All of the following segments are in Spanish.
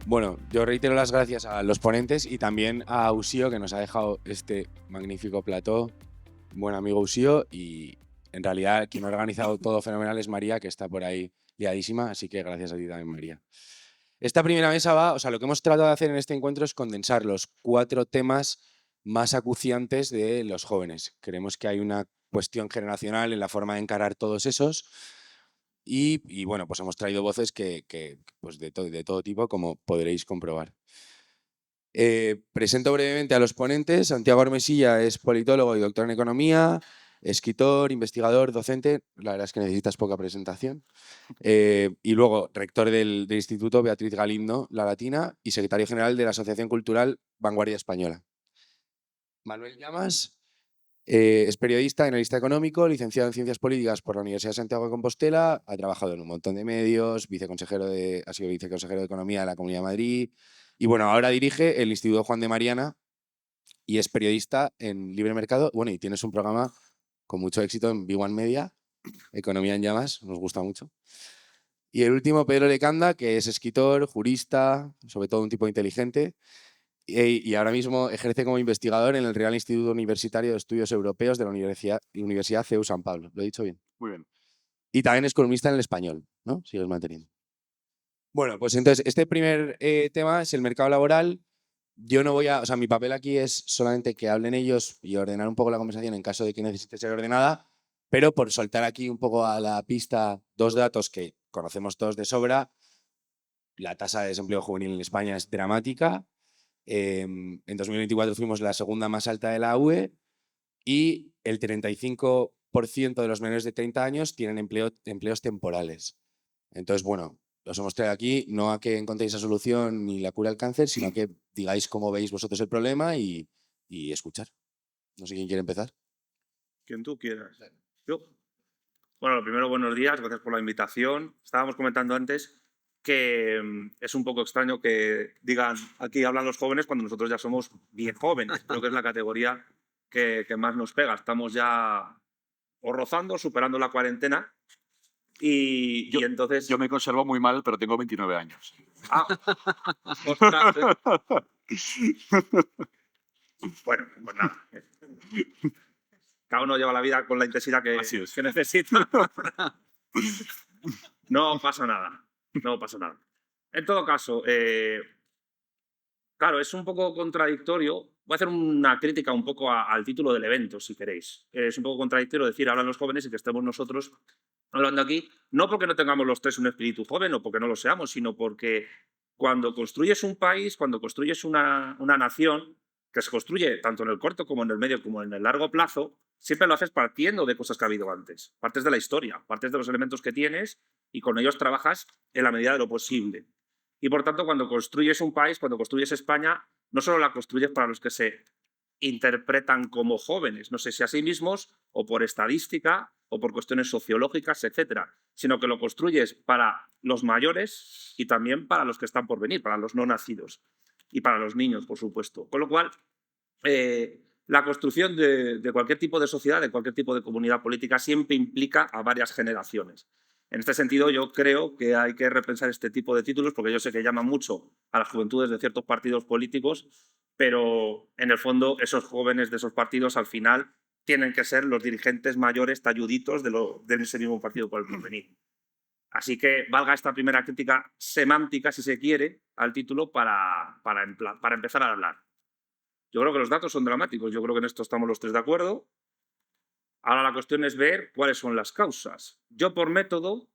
Bueno, yo reitero las gracias a los ponentes y también a Usío, que nos ha dejado este magnífico plató. Buen amigo Usío, y en realidad quien ha organizado todo fenomenal es María, que está por ahí liadísima, así que gracias a ti también, María. Esta primera mesa lo que hemos tratado de hacer en este encuentro es condensar los 4 temas más acuciantes de los jóvenes. Creemos que hay una cuestión generacional en la forma de encarar todos esos y bueno, pues hemos traído voces pues de todo tipo, como podréis comprobar. Presento brevemente a los ponentes. Santiago Armesilla es politólogo y doctor en economía, escritor, investigador, docente. La verdad es que necesitas poca presentación. Y luego, rector del Instituto Beatriz Galindo, La Latina, y secretario general de la Asociación Cultural Vanguardia Española. Manuel Llamas es periodista, analista económico, licenciado en Ciencias Políticas por la Universidad de Santiago de Compostela, ha trabajado en un montón de medios, ha sido viceconsejero de Economía de la Comunidad de Madrid, y bueno, ahora dirige el Instituto Juan de Mariana y es periodista en Libre Mercado. Bueno, y tienes un programa con mucho éxito en B1 Media, Economía en Llamas, nos gusta mucho. Y el último, Pedro Lecanda, que es escritor, jurista, sobre todo un tipo inteligente, y ahora mismo ejerce como investigador en el Real Instituto Universitario de Estudios Europeos de la Universidad CEU San Pablo. ¿Lo he dicho bien? Muy bien. Y también es columnista en El Español, ¿no? Sigues manteniendo. Bueno, pues entonces, este primer tema es el mercado laboral. Yo no voy a... O sea, mi papel aquí es solamente que hablen ellos y ordenar un poco la conversación en caso de que necesite ser ordenada, pero por soltar aquí un poco a la pista 2 datos que conocemos todos de sobra. La tasa de desempleo juvenil en España es dramática. En 2024 fuimos la segunda más alta de la UE y el 35% de los menores de 30 años tienen empleos temporales. Entonces, bueno, los hemos traído aquí no a que encontréis la solución ni la cura al cáncer, sino a que digáis cómo veis vosotros el problema y escuchar. No sé quién quiere empezar. Quien tú quieras. Yo. Bueno, lo primero, buenos días, gracias por la invitación. Estábamos comentando antes que es un poco extraño que digan aquí hablan los jóvenes cuando nosotros ya somos bien jóvenes. Creo que es la categoría que más nos pega. Estamos ya o rozando, superando la cuarentena y entonces... Yo me conservo muy mal, pero tengo 29 años. Ah, ostras. Bueno, pues nada. Cada uno lleva la vida con la intensidad que necesita. No pasa nada. No pasa nada. En todo caso, claro, es un poco contradictorio. Voy a hacer una crítica un poco al título del evento, si queréis. Es un poco contradictorio decir hablan los jóvenes y que estemos nosotros hablando aquí, no porque no tengamos los tres un espíritu joven o porque no lo seamos, sino porque cuando construyes un país, cuando construyes una nación, que se construye tanto en el corto como en el medio como en el largo plazo, siempre lo haces partiendo de cosas que ha habido antes. Partes de la historia, partes de los elementos que tienes y con ellos trabajas en la medida de lo posible. Y por tanto, cuando construyes un país, cuando construyes España, no solo la construyes para los que se interpretan como jóvenes, no sé si a sí mismos o por estadística o por cuestiones sociológicas, etcétera, sino que lo construyes para los mayores y también para los que están por venir, para los no nacidos y para los niños, por supuesto. Con lo cual, la construcción de cualquier tipo de sociedad, de cualquier tipo de comunidad política, siempre implica a varias generaciones. En este sentido, yo creo que hay que repensar este tipo de títulos, porque yo sé que llama mucho a las juventudes de ciertos partidos políticos, pero en el fondo esos jóvenes de esos partidos al final tienen que ser los dirigentes mayores talluditos de ese mismo partido por el porvenir. Así que valga esta primera crítica semántica, si se quiere, al título para empezar a hablar. Yo creo que los datos son dramáticos, yo creo que en esto estamos los tres de acuerdo. Ahora la cuestión es ver cuáles son las causas. Yo por método,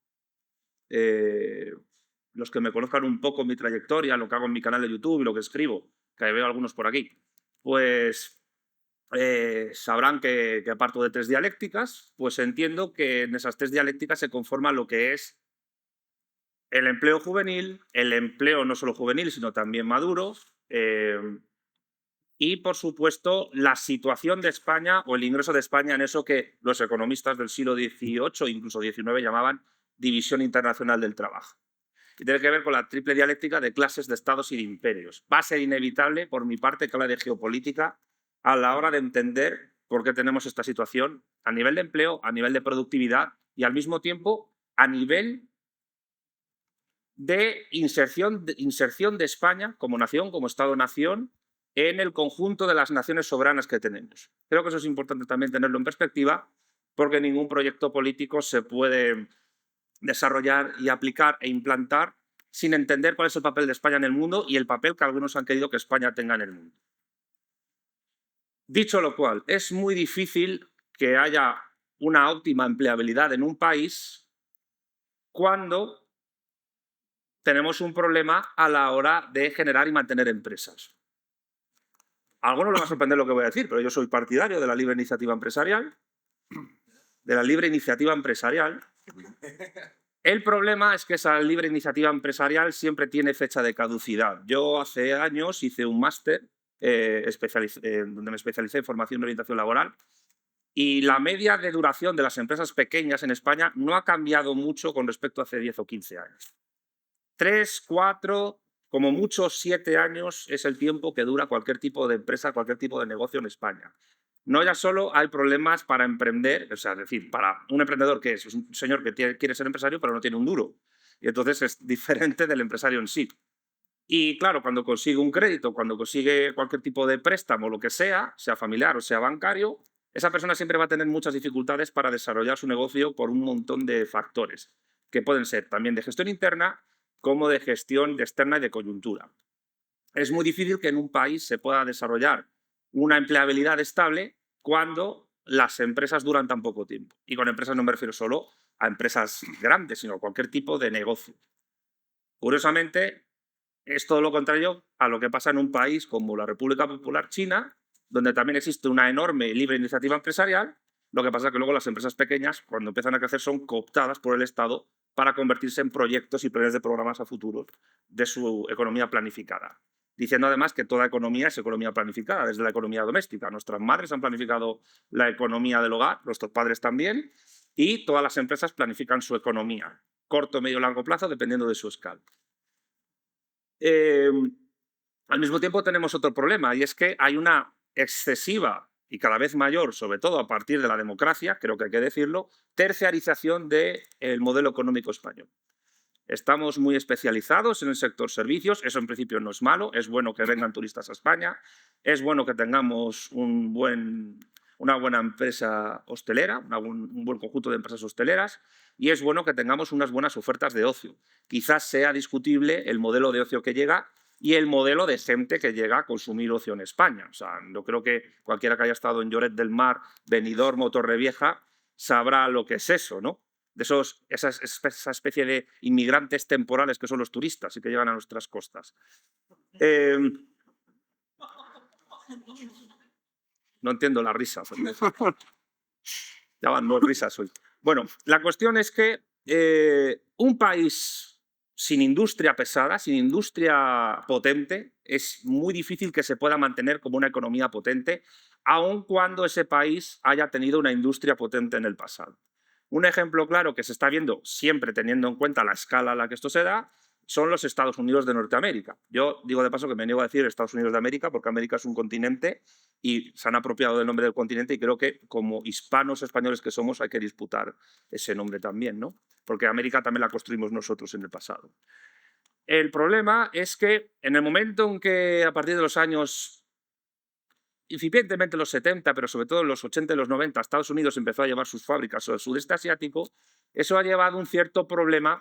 los que me conozcan un poco mi trayectoria, lo que hago en mi canal de YouTube y lo que escribo, que veo algunos por aquí, pues sabrán que parto de tres dialécticas, pues entiendo que en esas tres dialécticas se conforma lo que es el empleo juvenil, el empleo no solo juvenil, sino también maduro, y, por supuesto, la situación de España o el ingreso de España en eso que los economistas del siglo XVIII, incluso XIX, llamaban división internacional del trabajo. Y tiene que ver con la triple dialéctica de clases, de estados y de imperios. Va a ser inevitable, por mi parte, que hable de geopolítica a la hora de entender por qué tenemos esta situación a nivel de empleo, a nivel de productividad y, al mismo tiempo, a nivel de inserción de España como nación, como Estado-nación, en el conjunto de las naciones soberanas que tenemos. Creo que eso es importante también tenerlo en perspectiva, porque ningún proyecto político se puede desarrollar y aplicar e implantar sin entender cuál es el papel de España en el mundo y el papel que algunos han querido que España tenga en el mundo. Dicho lo cual, es muy difícil que haya una óptima empleabilidad en un país cuando tenemos un problema a la hora de generar y mantener empresas. A algunos les va a sorprender lo que voy a decir, pero yo soy partidario de la libre iniciativa empresarial. El problema es que esa libre iniciativa empresarial siempre tiene fecha de caducidad. Yo hace años hice un máster donde me especialicé en formación y orientación laboral, y la media de duración de las empresas pequeñas en España no ha cambiado mucho con respecto a hace 10 o 15 años. 3, 4, como mucho 7 años es el tiempo que dura cualquier tipo de empresa, cualquier tipo de negocio en España. No ya solo hay problemas para emprender, o sea, es decir, para un emprendedor que es un señor que quiere ser empresario pero no tiene un duro, y entonces es diferente del empresario en sí. Y claro, cuando consigue un crédito, cuando consigue cualquier tipo de préstamo, lo que sea familiar o sea bancario, esa persona siempre va a tener muchas dificultades para desarrollar su negocio por un montón de factores, que pueden ser también de gestión interna como de gestión externa y de coyuntura. Es muy difícil que en un país se pueda desarrollar una empleabilidad estable cuando las empresas duran tan poco tiempo. Y con empresas no me refiero solo a empresas grandes, sino a cualquier tipo de negocio. Curiosamente, es todo lo contrario a lo que pasa en un país como la República Popular China, donde también existe una enorme y libre iniciativa empresarial. Lo que pasa es que luego las empresas pequeñas, cuando empiezan a crecer, son cooptadas por el Estado para convertirse en proyectos y planes de programas a futuro de su economía planificada. Diciendo además que toda economía es economía planificada, desde la economía doméstica. Nuestras madres han planificado la economía del hogar, nuestros padres también, y todas las empresas planifican su economía, corto, medio, largo plazo, dependiendo de su escala. Al mismo tiempo tenemos otro problema, y es que hay una excesiva y cada vez mayor, sobre todo a partir de la democracia, creo que hay que decirlo, terciarización del modelo económico español. Estamos muy especializados en el sector servicios, eso en principio no es malo, es bueno que vengan turistas a España, es bueno que tengamos una buena empresa hostelera, un buen conjunto de empresas hosteleras, y es bueno que tengamos unas buenas ofertas de ocio. Quizás sea discutible el modelo de ocio que llega y el modelo de gente que llega a consumir ocio en España. O sea, yo creo que cualquiera que haya estado en Lloret del Mar, Benidorm o Torrevieja sabrá lo que es eso, ¿no? Esa especie de inmigrantes temporales que son los turistas y que llegan a nuestras costas. No entiendo la risa. Ya van 2 risas hoy. Bueno, la cuestión es que un país sin industria pesada, sin industria potente, es muy difícil que se pueda mantener como una economía potente, aun cuando ese país haya tenido una industria potente en el pasado. Un ejemplo claro que se está viendo, siempre teniendo en cuenta la escala a la que esto se da, son los Estados Unidos de Norteamérica. Yo digo de paso que me niego a decir Estados Unidos de América, porque América es un continente y se han apropiado del nombre del continente, y creo que como hispanos españoles que somos hay que disputar ese nombre también, ¿no? Porque América también la construimos nosotros en el pasado. El problema es que en el momento en que a partir de los años, incipientemente los 70, pero sobre todo en los 80 y los 90, Estados Unidos empezó a llevar sus fábricas al sudeste asiático, eso ha llevado un cierto problema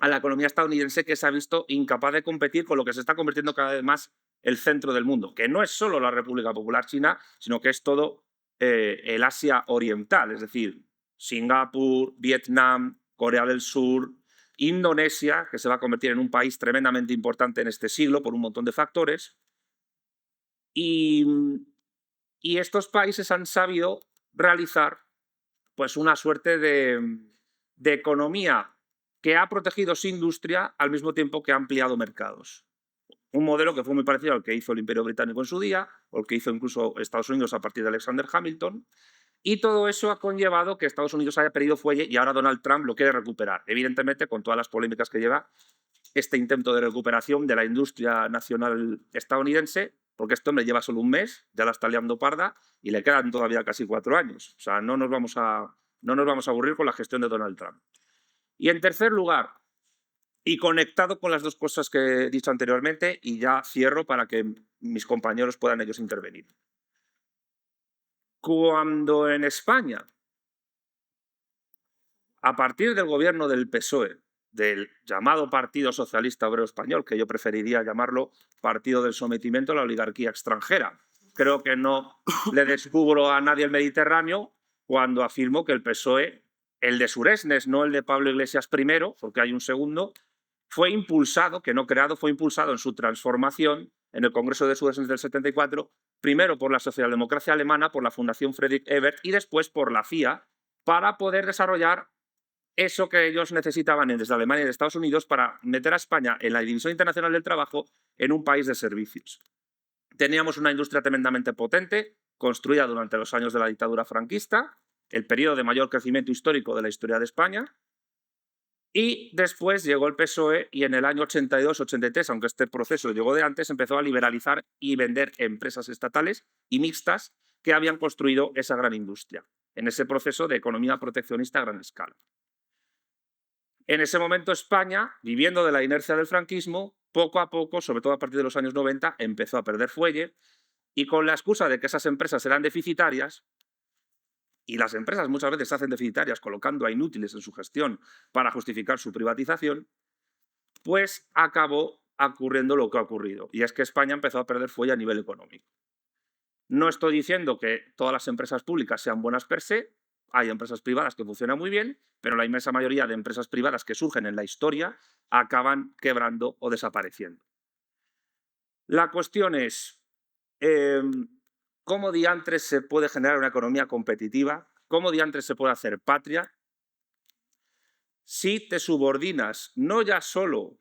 a la economía estadounidense, que se ha visto incapaz de competir con lo que se está convirtiendo cada vez más el centro del mundo, que no es solo la República Popular China, sino que es todo el Asia Oriental, es decir, Singapur, Vietnam, Corea del Sur, Indonesia, que se va a convertir en un país tremendamente importante en este siglo por un montón de factores. Y estos países han sabido realizar pues, una suerte de economía que ha protegido su industria al mismo tiempo que ha ampliado mercados. Un modelo que fue muy parecido al que hizo el Imperio Británico en su día, o el que hizo incluso Estados Unidos a partir de Alexander Hamilton, y todo eso ha conllevado que Estados Unidos haya perdido fuelle y ahora Donald Trump lo quiere recuperar, evidentemente con todas las polémicas que lleva este intento de recuperación de la industria nacional estadounidense, porque este hombre lleva solo un mes, ya la está liando parda y le quedan todavía casi 4 años. O sea, no nos vamos a aburrir con la gestión de Donald Trump. Y en tercer lugar, Y conectado con las dos cosas que he dicho anteriormente, y ya cierro para que mis compañeros puedan ellos intervenir. Cuando en España, a partir del gobierno del PSOE, del llamado Partido Socialista Obrero Español, que yo preferiría llamarlo Partido del Sometimiento a la Oligarquía Extranjera, creo que no le descubro a nadie el Mediterráneo cuando afirmo que el PSOE, el de Suresnes, no el de Pablo Iglesias primero, porque hay un segundo, fue impulsado, que no creado, fue impulsado en su transformación en el Congreso de Suresnes del 74, primero por la socialdemocracia alemana, por la Fundación Friedrich Ebert y después por la CIA, para poder desarrollar eso que ellos necesitaban desde Alemania y de Estados Unidos para meter a España en la División Internacional del Trabajo en un país de servicios. Teníamos una industria tremendamente potente, construida durante los años de la dictadura franquista, el periodo de mayor crecimiento histórico de la historia de España, y después llegó el PSOE y en el año 82-83, aunque este proceso llegó de antes, empezó a liberalizar y vender empresas estatales y mixtas que habían construido esa gran industria, en ese proceso de economía proteccionista a gran escala. En ese momento España, viviendo de la inercia del franquismo, poco a poco, sobre todo a partir de los años 90, empezó a perder fuelle y con la excusa de que esas empresas eran deficitarias, y las empresas muchas veces se hacen deficitarias colocando a inútiles en su gestión para justificar su privatización, pues acabó ocurriendo lo que ha ocurrido. Y es que España empezó a perder fuelle a nivel económico. No estoy diciendo que todas las empresas públicas sean buenas per se, hay empresas privadas que funcionan muy bien, pero la inmensa mayoría de empresas privadas que surgen en la historia acaban quebrando o desapareciendo. La cuestión es, ¿cómo diantres se puede generar una economía competitiva? ¿Cómo diantres se puede hacer patria si te subordinas no ya solo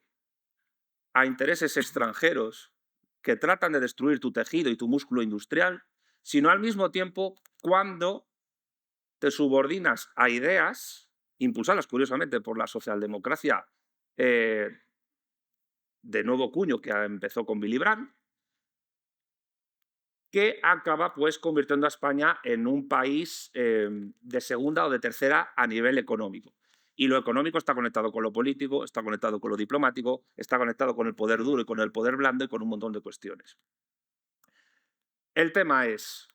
a intereses extranjeros que tratan de destruir tu tejido y tu músculo industrial, sino al mismo tiempo cuando te subordinas a ideas impulsadas curiosamente por la socialdemocracia de nuevo cuño que empezó con Willy Brandt, que acaba pues convirtiendo a España en un país de segunda o de tercera a nivel económico. Y lo económico está conectado con lo político, está conectado con lo diplomático, está conectado con el poder duro y con el poder blando y con un montón de cuestiones. El tema es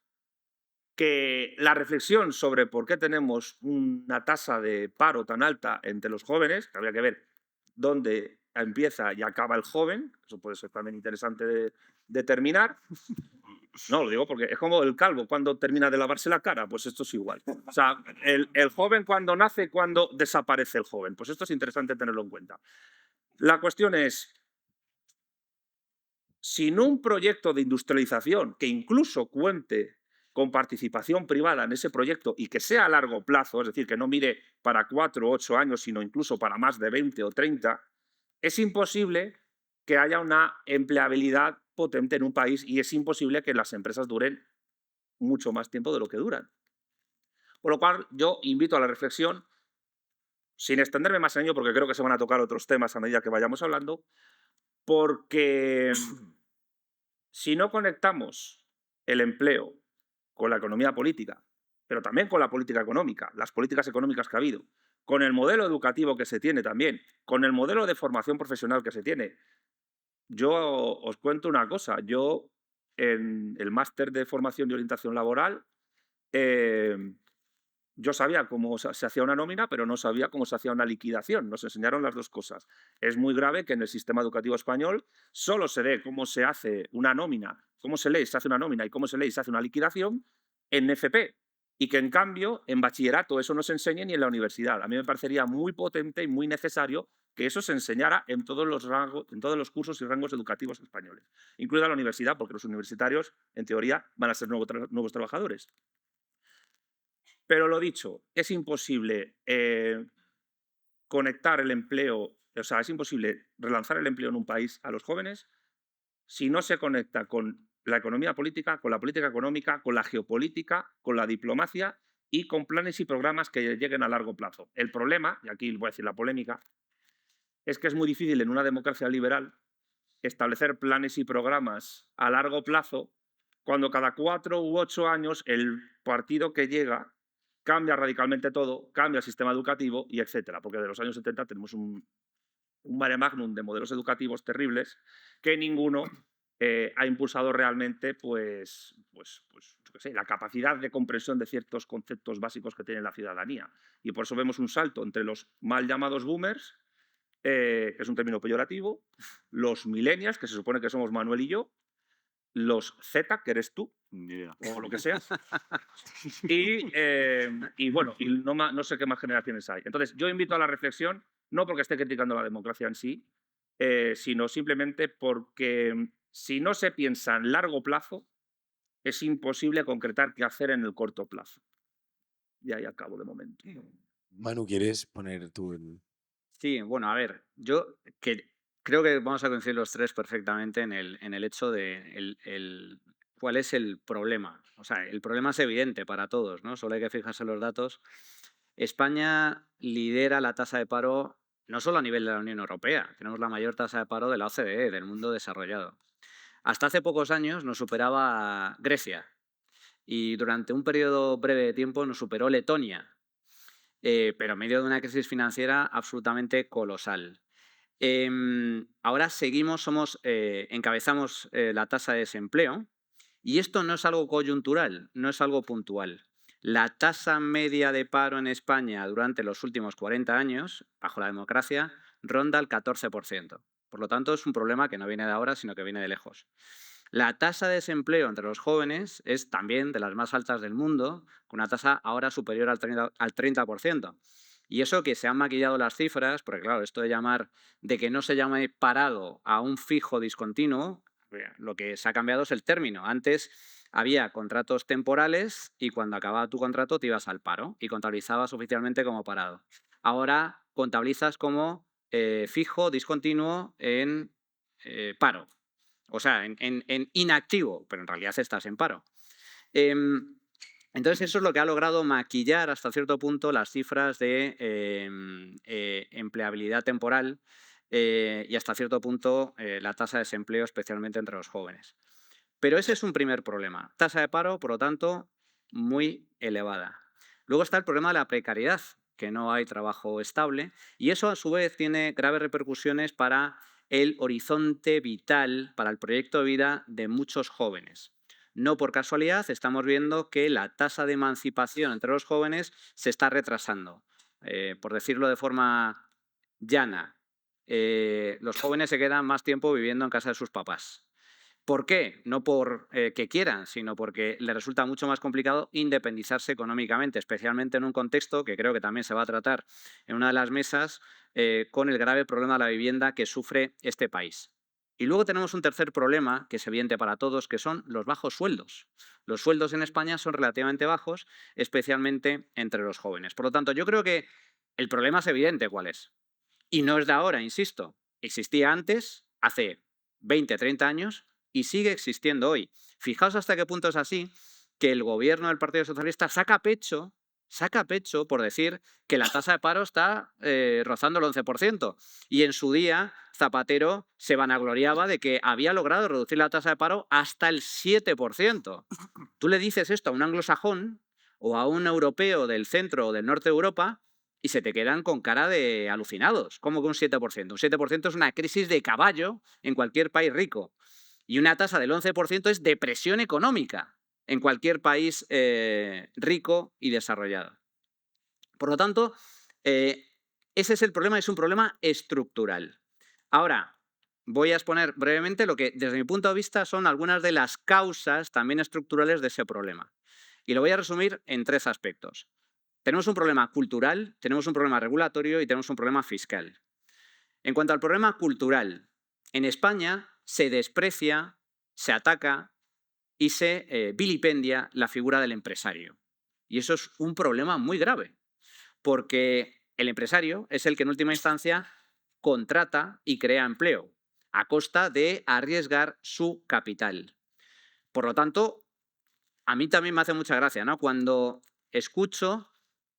que la reflexión sobre por qué tenemos una tasa de paro tan alta entre los jóvenes, que habría que ver dónde empieza y acaba el joven, eso puede ser también interesante de determinar. No, lo digo porque es como el calvo cuando termina de lavarse la cara, pues esto es igual. O sea, el joven cuando nace, cuando desaparece el joven. Pues esto es interesante tenerlo en cuenta. La cuestión es, sin un proyecto de industrialización que incluso cuente con participación privada en ese proyecto y que sea a largo plazo, es decir, que no mire para 4 o 8 años, sino incluso para más de 20 o 30, es imposible que haya una empleabilidad potente en un país y es imposible que las empresas duren mucho más tiempo de lo que duran. Por lo cual, yo invito a la reflexión, sin extenderme más en ello, porque creo que se van a tocar otros temas a medida que vayamos hablando, porque si no conectamos el empleo con la economía política, pero también con la política económica, las políticas económicas que ha habido, con el modelo educativo que se tiene también, con el modelo de formación profesional que se tiene. Yo os cuento una cosa, yo en el máster de formación y orientación laboral, yo sabía cómo se hacía una nómina, pero no sabía cómo se hacía una liquidación. Nos enseñaron las dos cosas. Es muy grave que en el sistema educativo español solo se dé cómo se hace una nómina, cómo se lee y se hace una nómina y cómo se lee y se hace una liquidación en FP. Y que en cambio en bachillerato eso no se enseñe ni en la universidad. A mí me parecería muy potente y muy necesario que eso se enseñara en todos los cursos y rangos educativos españoles, incluida la universidad, porque los universitarios, en teoría, van a ser nuevos trabajadores. Pero lo dicho, es imposible conectar el empleo, o sea, es imposible relanzar el empleo en un país a los jóvenes si no se conecta con la economía política, con la política económica, con la geopolítica, con la diplomacia y con planes y programas que lleguen a largo plazo. El problema, y aquí voy a decir la polémica, es que es muy difícil en una democracia liberal establecer planes y programas a largo plazo cuando cada 4 u 8 años el partido que llega cambia radicalmente todo, cambia el sistema educativo y etcétera, porque de los años 70 tenemos un mare magnum de modelos educativos terribles que ninguno ha impulsado realmente yo qué sé, la capacidad de comprensión de ciertos conceptos básicos que tiene la ciudadanía. Y por eso vemos un salto entre los mal llamados boomers, que es un término peyorativo, los millennials, que se supone que somos Manuel y yo, los Z, que eres tú, Ni idea. o lo que seas, y bueno, y no sé qué más generaciones hay. Entonces, yo invito a la reflexión, no porque esté criticando la democracia en sí, sino simplemente porque si no se piensa en largo plazo, es imposible concretar qué hacer en el corto plazo. Y ahí acabo de momento. Manu, ¿quieres poner tú el...? Sí, bueno, a ver, yo creo que vamos a coincidir los tres perfectamente en el hecho de cuál es el problema. O sea, el problema es evidente para todos, ¿no? Solo hay que fijarse en los datos. España lidera la tasa de paro no solo a nivel de la Unión Europea, tenemos la mayor tasa de paro de la OCDE, del mundo desarrollado. Hasta hace pocos años nos superaba Grecia y durante un periodo breve de tiempo nos superó Letonia, pero en medio de una crisis financiera absolutamente colosal. Ahora encabezamos la tasa de desempleo y esto no es algo coyuntural, no es algo puntual. La tasa media de paro en España durante los últimos 40 años, bajo la democracia, ronda el 14%. Por lo tanto, es un problema que no viene de ahora, sino que viene de lejos. La tasa de desempleo entre los jóvenes es también de las más altas del mundo, con una tasa ahora superior al 30%. Y eso que se han maquillado las cifras, porque claro, esto de que no se llame parado a un fijo discontinuo, lo que se ha cambiado es el término. Antes había contratos temporales y cuando acababa tu contrato te ibas al paro y contabilizabas oficialmente como parado. Ahora contabilizas como fijo, discontinuo en paro. O sea, en inactivo, pero en realidad estás en paro. Entonces, eso es lo que ha logrado maquillar hasta cierto punto las cifras de empleabilidad temporal y hasta cierto punto la tasa de desempleo, especialmente entre los jóvenes. Pero ese es un primer problema. Tasa de paro, por lo tanto, muy elevada. Luego está el problema de la precariedad, que no hay trabajo estable, y eso a su vez tiene graves repercusiones para el horizonte vital, para el proyecto de vida de muchos jóvenes. No por casualidad estamos viendo que la tasa de emancipación entre los jóvenes se está retrasando. Por decirlo de forma llana, los jóvenes se quedan más tiempo viviendo en casa de sus papás. ¿Por qué? No por que quieran, sino porque les resulta mucho más complicado independizarse económicamente, especialmente en un contexto que creo que también se va a tratar en una de las mesas con el grave problema de la vivienda que sufre este país. Y luego tenemos un tercer problema, que es evidente para todos, que son los bajos sueldos. Los sueldos en España son relativamente bajos, especialmente entre los jóvenes. Por lo tanto, yo creo que el problema es evidente cuál es. Y no es de ahora, insisto. Existía antes, hace 20, 30 años, y sigue existiendo hoy. Fijaos hasta qué punto es así que el gobierno del Partido Socialista saca pecho por decir que la tasa de paro está rozando el 11%. Y en su día Zapatero se vanagloriaba de que había logrado reducir la tasa de paro hasta el 7%. Tú le dices esto a un anglosajón o a un europeo del centro o del norte de Europa y se te quedan con cara de alucinados. ¿Cómo que un 7%? Un 7% es una crisis de caballo en cualquier país rico. Y una tasa del 11% es depresión económica en cualquier país rico y desarrollado. Por lo tanto, ese es el problema, es un problema estructural. Ahora, voy a exponer brevemente lo que, desde mi punto de vista, son algunas de las causas también estructurales de ese problema. Y lo voy a resumir en tres aspectos. Tenemos un problema cultural, tenemos un problema regulatorio y tenemos un problema fiscal. En cuanto al problema cultural, en España se desprecia, se ataca y se vilipendia la figura del empresario. Y eso es un problema muy grave, porque el empresario es el que en última instancia contrata y crea empleo a costa de arriesgar su capital. Por lo tanto, a mí también me hace mucha gracia, ¿no?, cuando escucho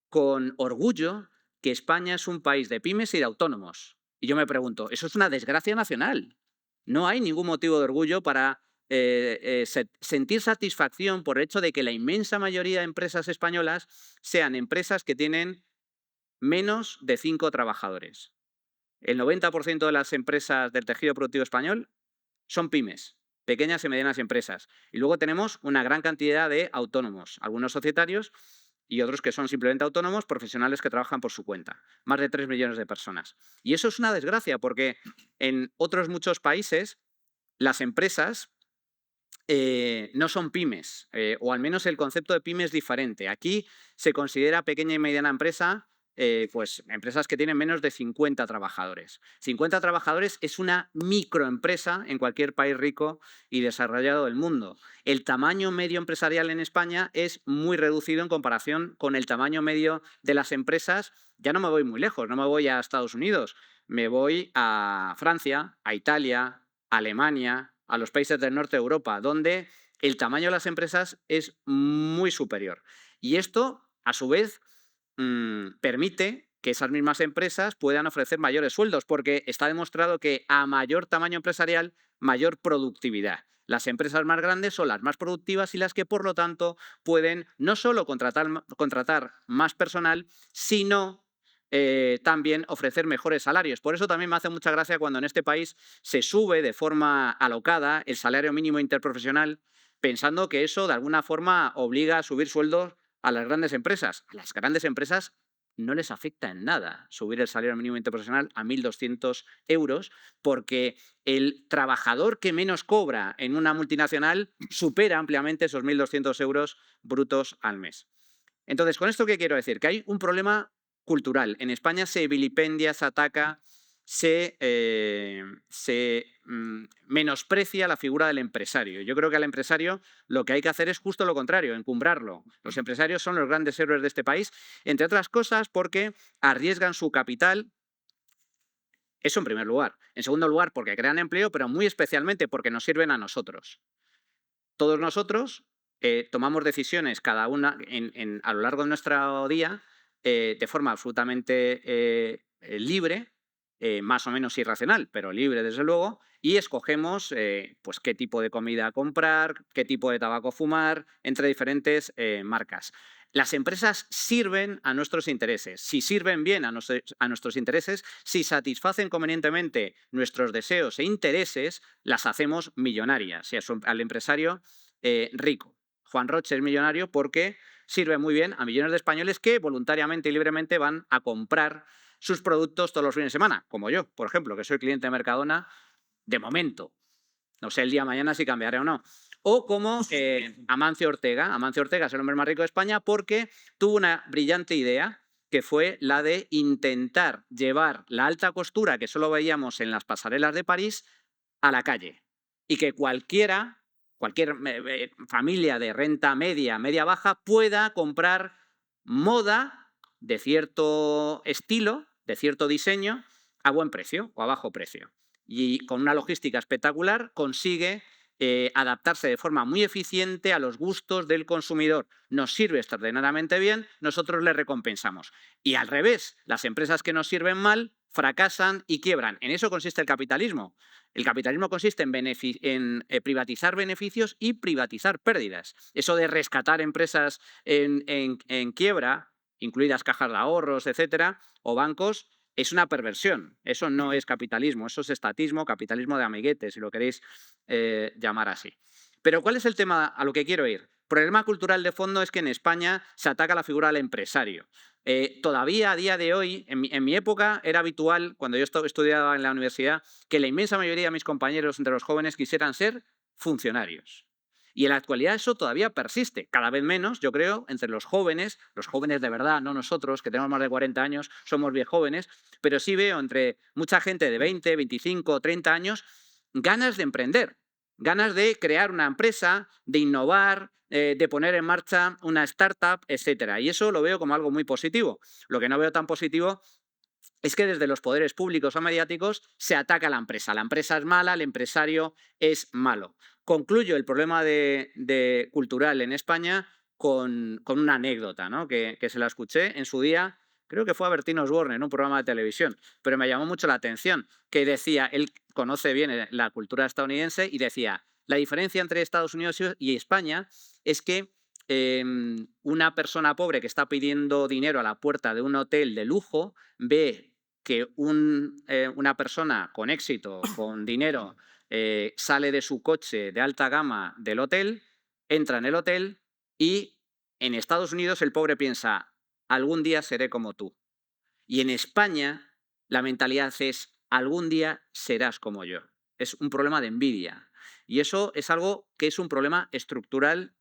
con orgullo que España es un país de pymes y de autónomos. Y yo me pregunto, eso es una desgracia nacional. No hay ningún motivo de orgullo para sentir satisfacción por el hecho de que la inmensa mayoría de empresas españolas sean empresas que tienen menos de 5 trabajadores. El 90% de las empresas del tejido productivo español son pymes, pequeñas y medianas empresas. Y luego tenemos una gran cantidad de autónomos, algunos societarios y otros que son simplemente autónomos, profesionales que trabajan por su cuenta. Más de 3 millones de personas. Y eso es una desgracia porque en otros muchos países las empresas no son pymes, o al menos el concepto de pyme es diferente. Aquí se considera pequeña y mediana empresa, pues empresas que tienen menos de 50 trabajadores. 50 trabajadores es una microempresa en cualquier país rico y desarrollado del mundo. El tamaño medio empresarial en España es muy reducido en comparación con el tamaño medio de las empresas. Ya no me voy muy lejos, no me voy a Estados Unidos, me voy a Francia, a Italia, a Alemania, a los países del norte de Europa, donde el tamaño de las empresas es muy superior. Y esto, a su vez, permite que esas mismas empresas puedan ofrecer mayores sueldos, porque está demostrado que a mayor tamaño empresarial, mayor productividad. Las empresas más grandes son las más productivas y las que, por lo tanto, pueden no solo contratar más personal, sino también ofrecer mejores salarios. Por eso también me hace mucha gracia cuando en este país se sube de forma alocada el salario mínimo interprofesional, pensando que eso de alguna forma obliga a subir sueldos a las grandes empresas. A las grandes empresas no les afecta en nada subir el salario mínimo interprofesional a 1.200 euros, porque el trabajador que menos cobra en una multinacional supera ampliamente esos 1.200 euros brutos al mes. Entonces, ¿con esto qué quiero decir? Que hay un problema cultural. En España se vilipendia, se ataca, se menosprecia la figura del empresario. Yo creo que al empresario lo que hay que hacer es justo lo contrario, encumbrarlo. Los empresarios son los grandes héroes de este país, entre otras cosas porque arriesgan su capital. Eso en primer lugar. En segundo lugar, porque crean empleo, pero muy especialmente porque nos sirven a nosotros. Todos nosotros tomamos decisiones cada una a lo largo de nuestro día de forma absolutamente libre, más o menos irracional, pero libre desde luego, y escogemos pues qué tipo de comida comprar, qué tipo de tabaco fumar, entre diferentes marcas. Las empresas sirven a nuestros intereses. Si sirven bien a nuestros intereses, si satisfacen convenientemente nuestros deseos e intereses, las hacemos millonarias. Y al empresario rico. Juan Roche es millonario porque sirve muy bien a millones de españoles que voluntariamente y libremente van a comprar sus productos todos los fines de semana, como yo, por ejemplo, que soy cliente de Mercadona de momento. No sé el día de mañana si cambiaré o no. O como Amancio Ortega. Amancio Ortega es el hombre más rico de España porque tuvo una brillante idea, que fue la de intentar llevar la alta costura que solo veíamos en las pasarelas de París a la calle. Y que cualquier familia de renta media, media-baja, pueda comprar moda de cierto estilo, de cierto diseño, a buen precio o a bajo precio. Y con una logística espectacular consigue adaptarse de forma muy eficiente a los gustos del consumidor. Nos sirve extraordinariamente bien, nosotros le recompensamos. Y al revés, las empresas que nos sirven mal fracasan y quiebran. En eso consiste el capitalismo. El capitalismo consiste en privatizar beneficios y privatizar pérdidas. Eso de rescatar empresas en quiebra, incluidas cajas de ahorros, etcétera, o bancos, es una perversión. Eso no es capitalismo, eso es estatismo, capitalismo de amiguetes, si lo queréis llamar así. Pero ¿cuál es el tema a lo que quiero ir? El problema cultural de fondo es que en España se ataca la figura del empresario. Todavía a día de hoy, en mi época era habitual, cuando yo estudiaba en la universidad, que la inmensa mayoría de mis compañeros entre los jóvenes quisieran ser funcionarios. Y en la actualidad eso todavía persiste, cada vez menos, yo creo, entre los jóvenes de verdad, no nosotros, que tenemos más de 40 años, somos bien jóvenes, pero sí veo entre mucha gente de 20, 25, 30 años, ganas de emprender, ganas de crear una empresa, de innovar, de poner en marcha una startup, etcétera. Y eso lo veo como algo muy positivo. Lo que no veo tan positivo es que desde los poderes públicos o mediáticos se ataca a la empresa. La empresa es mala, el empresario es malo. Concluyo el problema cultural en España con una anécdota, ¿no? que se la escuché en su día, creo que fue a Bertín Osborne en un programa de televisión, pero me llamó mucho la atención, que decía, él conoce bien la cultura estadounidense y decía, la diferencia entre Estados Unidos y España es que una persona pobre que está pidiendo dinero a la puerta de un hotel de lujo ve que una persona con éxito, con dinero, sale de su coche de alta gama del hotel, entra en el hotel y en Estados Unidos el pobre piensa, algún día seré como tú. Y en España la mentalidad es, algún día serás como yo. Es un problema de envidia. Y eso es algo que es un problema estructural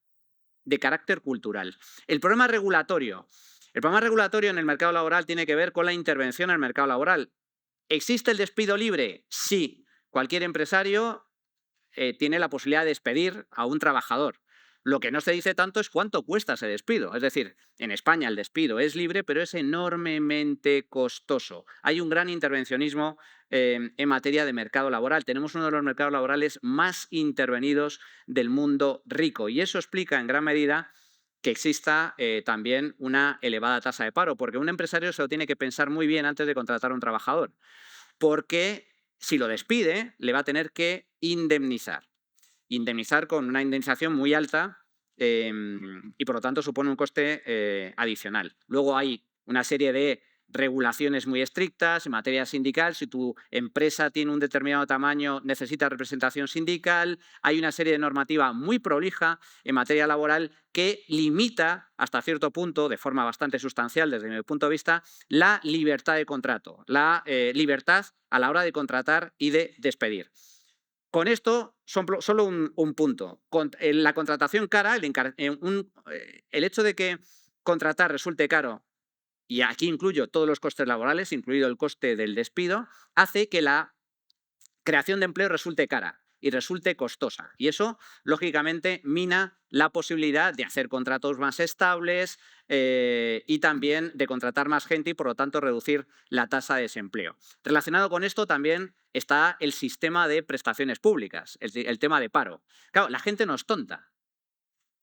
de carácter cultural. El problema regulatorio. El problema regulatorio en el mercado laboral tiene que ver con la intervención en el mercado laboral. ¿Existe el despido libre? Sí. Cualquier empresario tiene la posibilidad de despedir a un trabajador. Lo que no se dice tanto es cuánto cuesta ese despido. Es decir, en España el despido es libre, pero es enormemente costoso. Hay un gran intervencionismo en materia de mercado laboral. Tenemos uno de los mercados laborales más intervenidos del mundo rico y eso explica en gran medida que exista también una elevada tasa de paro, porque un empresario se lo tiene que pensar muy bien antes de contratar a un trabajador, porque si lo despide, le va a tener que indemnizar. Indemnizar con una indemnización muy alta y, por lo tanto, supone un coste adicional. Luego hay una serie de regulaciones muy estrictas en materia sindical. Si tu empresa tiene un determinado tamaño, necesita representación sindical. Hay una serie de normativa muy prolija en materia laboral que limita, hasta cierto punto, de forma bastante sustancial desde mi punto de vista, la libertad de contrato, la libertad a la hora de contratar y de despedir. Con esto, solo un punto. La contratación cara, el hecho de que contratar resulte caro, y aquí incluyo todos los costes laborales, incluido el coste del despido, hace que la creación de empleo resulte cara y resulte costosa. Y eso, lógicamente, mina la posibilidad de hacer contratos más estables y también de contratar más gente y, por lo tanto, reducir la tasa de desempleo. Relacionado con esto también está el sistema de prestaciones públicas, el tema de paro. Claro, la gente no es tonta.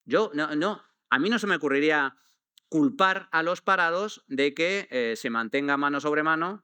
A mí no se me ocurriría culpar a los parados de que se mantenga mano sobre mano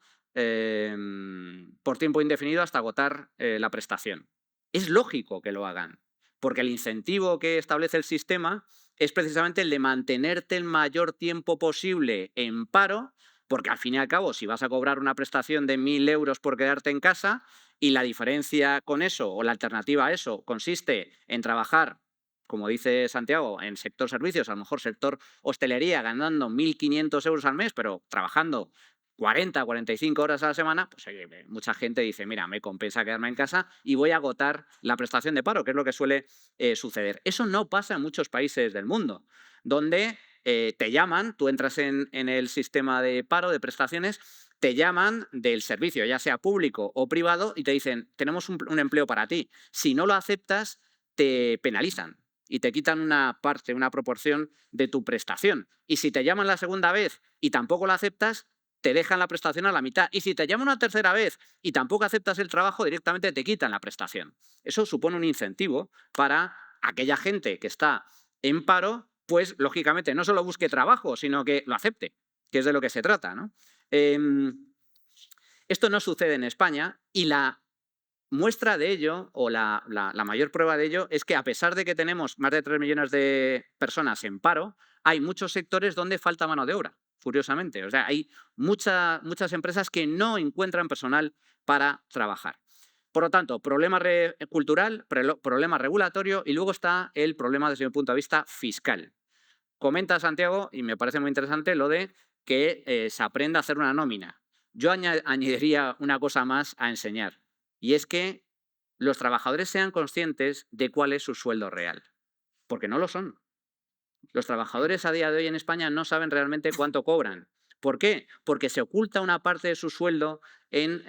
por tiempo indefinido hasta agotar la prestación. Es lógico que lo hagan, porque el incentivo que establece el sistema es precisamente el de mantenerte el mayor tiempo posible en paro, porque al fin y al cabo, si vas a cobrar una prestación de 1.000 euros por quedarte en casa y la diferencia con eso o la alternativa a eso consiste en trabajar, como dice Santiago, en sector servicios, a lo mejor sector hostelería, ganando 1.500 euros al mes, pero trabajando 40, 45 horas a la semana, pues mucha gente dice, mira, me compensa quedarme en casa y voy a agotar la prestación de paro, que es lo que suele suceder. Eso no pasa en muchos países del mundo, donde te llaman, tú entras en el sistema de paro, de prestaciones, te llaman del servicio, ya sea público o privado, y te dicen, tenemos un empleo para ti. Si no lo aceptas, te penalizan y te quitan una parte, una proporción de tu prestación. Y si te llaman la segunda vez y tampoco lo aceptas, te dejan la prestación a la mitad. Y si te llaman una tercera vez y tampoco aceptas el trabajo, directamente te quitan la prestación. Eso supone un incentivo para aquella gente que está en paro, pues lógicamente no solo busque trabajo, sino que lo acepte, que es de lo que se trata, ¿no? Esto no sucede en España y la muestra de ello, o la mayor prueba de ello, es que a pesar de que tenemos más de 3 millones de personas en paro, hay muchos sectores donde falta mano de obra, curiosamente. O sea, hay muchas empresas que no encuentran personal para trabajar. Por lo tanto, problema cultural, problema regulatorio y luego está el problema desde mi punto de vista fiscal. Comenta Santiago, y me parece muy interesante, lo de que se aprenda a hacer una nómina. Yo añadiría una cosa más a enseñar. Y es que los trabajadores sean conscientes de cuál es su sueldo real, porque no lo son. Los trabajadores a día de hoy en España no saben realmente cuánto cobran. ¿Por qué? Porque se oculta una parte de su sueldo en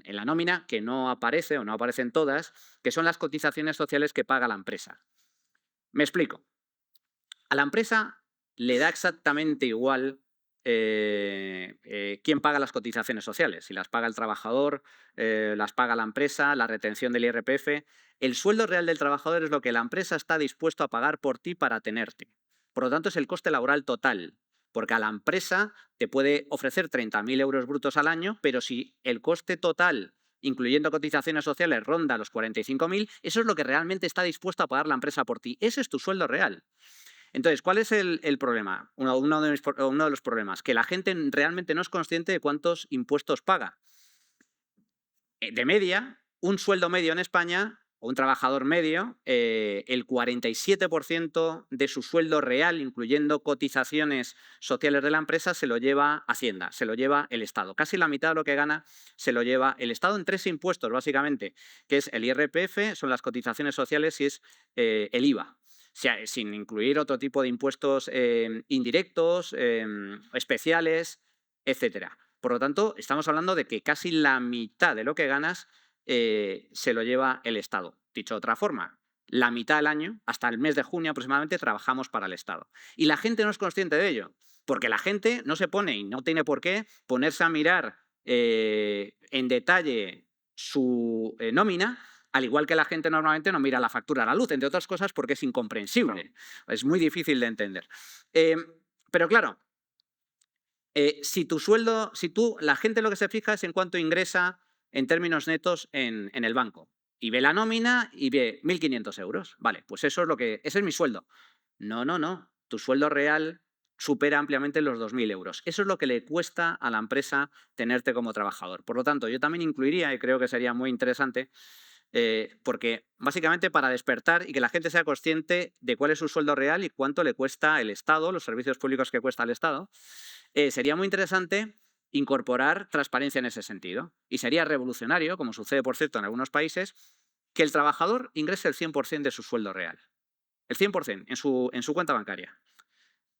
la nómina que no aparece o no aparecen todas, que son las cotizaciones sociales que paga la empresa. Me explico. A la empresa le da exactamente igual quién paga las cotizaciones sociales, si las paga el trabajador, las paga la empresa, la retención del IRPF. El sueldo real del trabajador es lo que la empresa está dispuesto a pagar por ti para tenerte. Por lo tanto, es el coste laboral total, porque a la empresa te puede ofrecer 30.000 euros brutos al año, pero si el coste total, incluyendo cotizaciones sociales, ronda los 45.000, eso es lo que realmente está dispuesto a pagar la empresa por ti. Ese es tu sueldo real. Entonces, ¿cuál es el problema? Uno de los problemas, que la gente realmente no es consciente de cuántos impuestos paga. De media, un sueldo medio en España, o un trabajador medio, el 47% de su sueldo real, incluyendo cotizaciones sociales de la empresa, se lo lleva Hacienda, se lo lleva el Estado. Casi la mitad de lo que gana se lo lleva el Estado en 3 impuestos, básicamente, que es el IRPF, son las cotizaciones sociales y es el IVA. O sea, sin incluir otro tipo de impuestos indirectos, especiales, etcétera. Por lo tanto, estamos hablando de que casi la mitad de lo que ganas se lo lleva el Estado. Dicho de otra forma, la mitad del año, hasta el mes de junio aproximadamente, trabajamos para el Estado. Y la gente no es consciente de ello, porque la gente no se pone, y no tiene por qué, ponerse a mirar en detalle su nómina, al igual que la gente normalmente no mira la factura a la luz, entre otras cosas porque es incomprensible. Es muy difícil de entender. Pero claro, la gente lo que se fija es en cuánto ingresa en términos netos en el banco. Y ve la nómina y ve 1.500 euros. Vale, pues ese es mi sueldo. No. Tu sueldo real supera ampliamente los 2.000 euros. Eso es lo que le cuesta a la empresa tenerte como trabajador. Por lo tanto, yo también incluiría, y creo que sería muy interesante, porque básicamente para despertar y que la gente sea consciente de cuál es su sueldo real y cuánto le cuesta el Estado, los servicios públicos que cuesta el Estado, sería muy interesante incorporar transparencia en ese sentido. Y sería revolucionario, como sucede, por cierto, en algunos países, que el trabajador ingrese el 100% de su sueldo real. El 100% en su cuenta bancaria.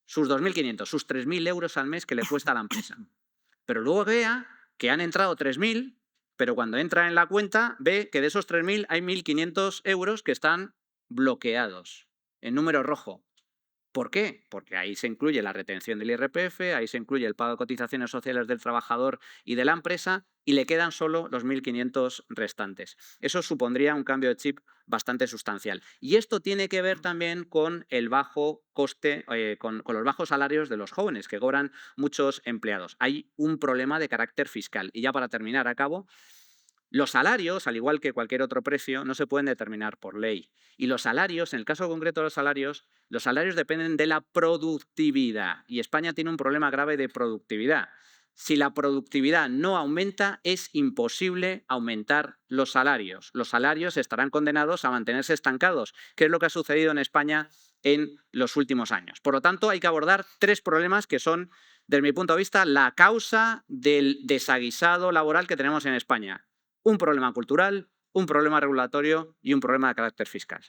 Sus 2.500, sus 3.000 euros al mes que le cuesta a la empresa. Pero luego vea que han entrado 3.000, pero cuando entra en la cuenta ve que de esos 3.000 hay 1.500 euros que están bloqueados, en número rojo. ¿Por qué? Porque ahí se incluye la retención del IRPF, ahí se incluye el pago de cotizaciones sociales del trabajador y de la empresa y le quedan solo los 1.500 restantes. Eso supondría un cambio de chip bastante sustancial. Y esto tiene que ver también con el bajo coste, con los bajos salarios de los jóvenes que cobran muchos empleados. Hay un problema de carácter fiscal. Y ya para terminar, acabo. Los salarios, al igual que cualquier otro precio, no se pueden determinar por ley. Y los salarios, en el caso concreto de los salarios dependen de la productividad. Y España tiene un problema grave de productividad. Si la productividad no aumenta, es imposible aumentar los salarios. Los salarios estarán condenados a mantenerse estancados, que es lo que ha sucedido en España en los últimos años. Por lo tanto, hay que abordar 3 problemas que son, desde mi punto de vista, la causa del desaguisado laboral que tenemos en España. Un problema cultural, un problema regulatorio y un problema de carácter fiscal.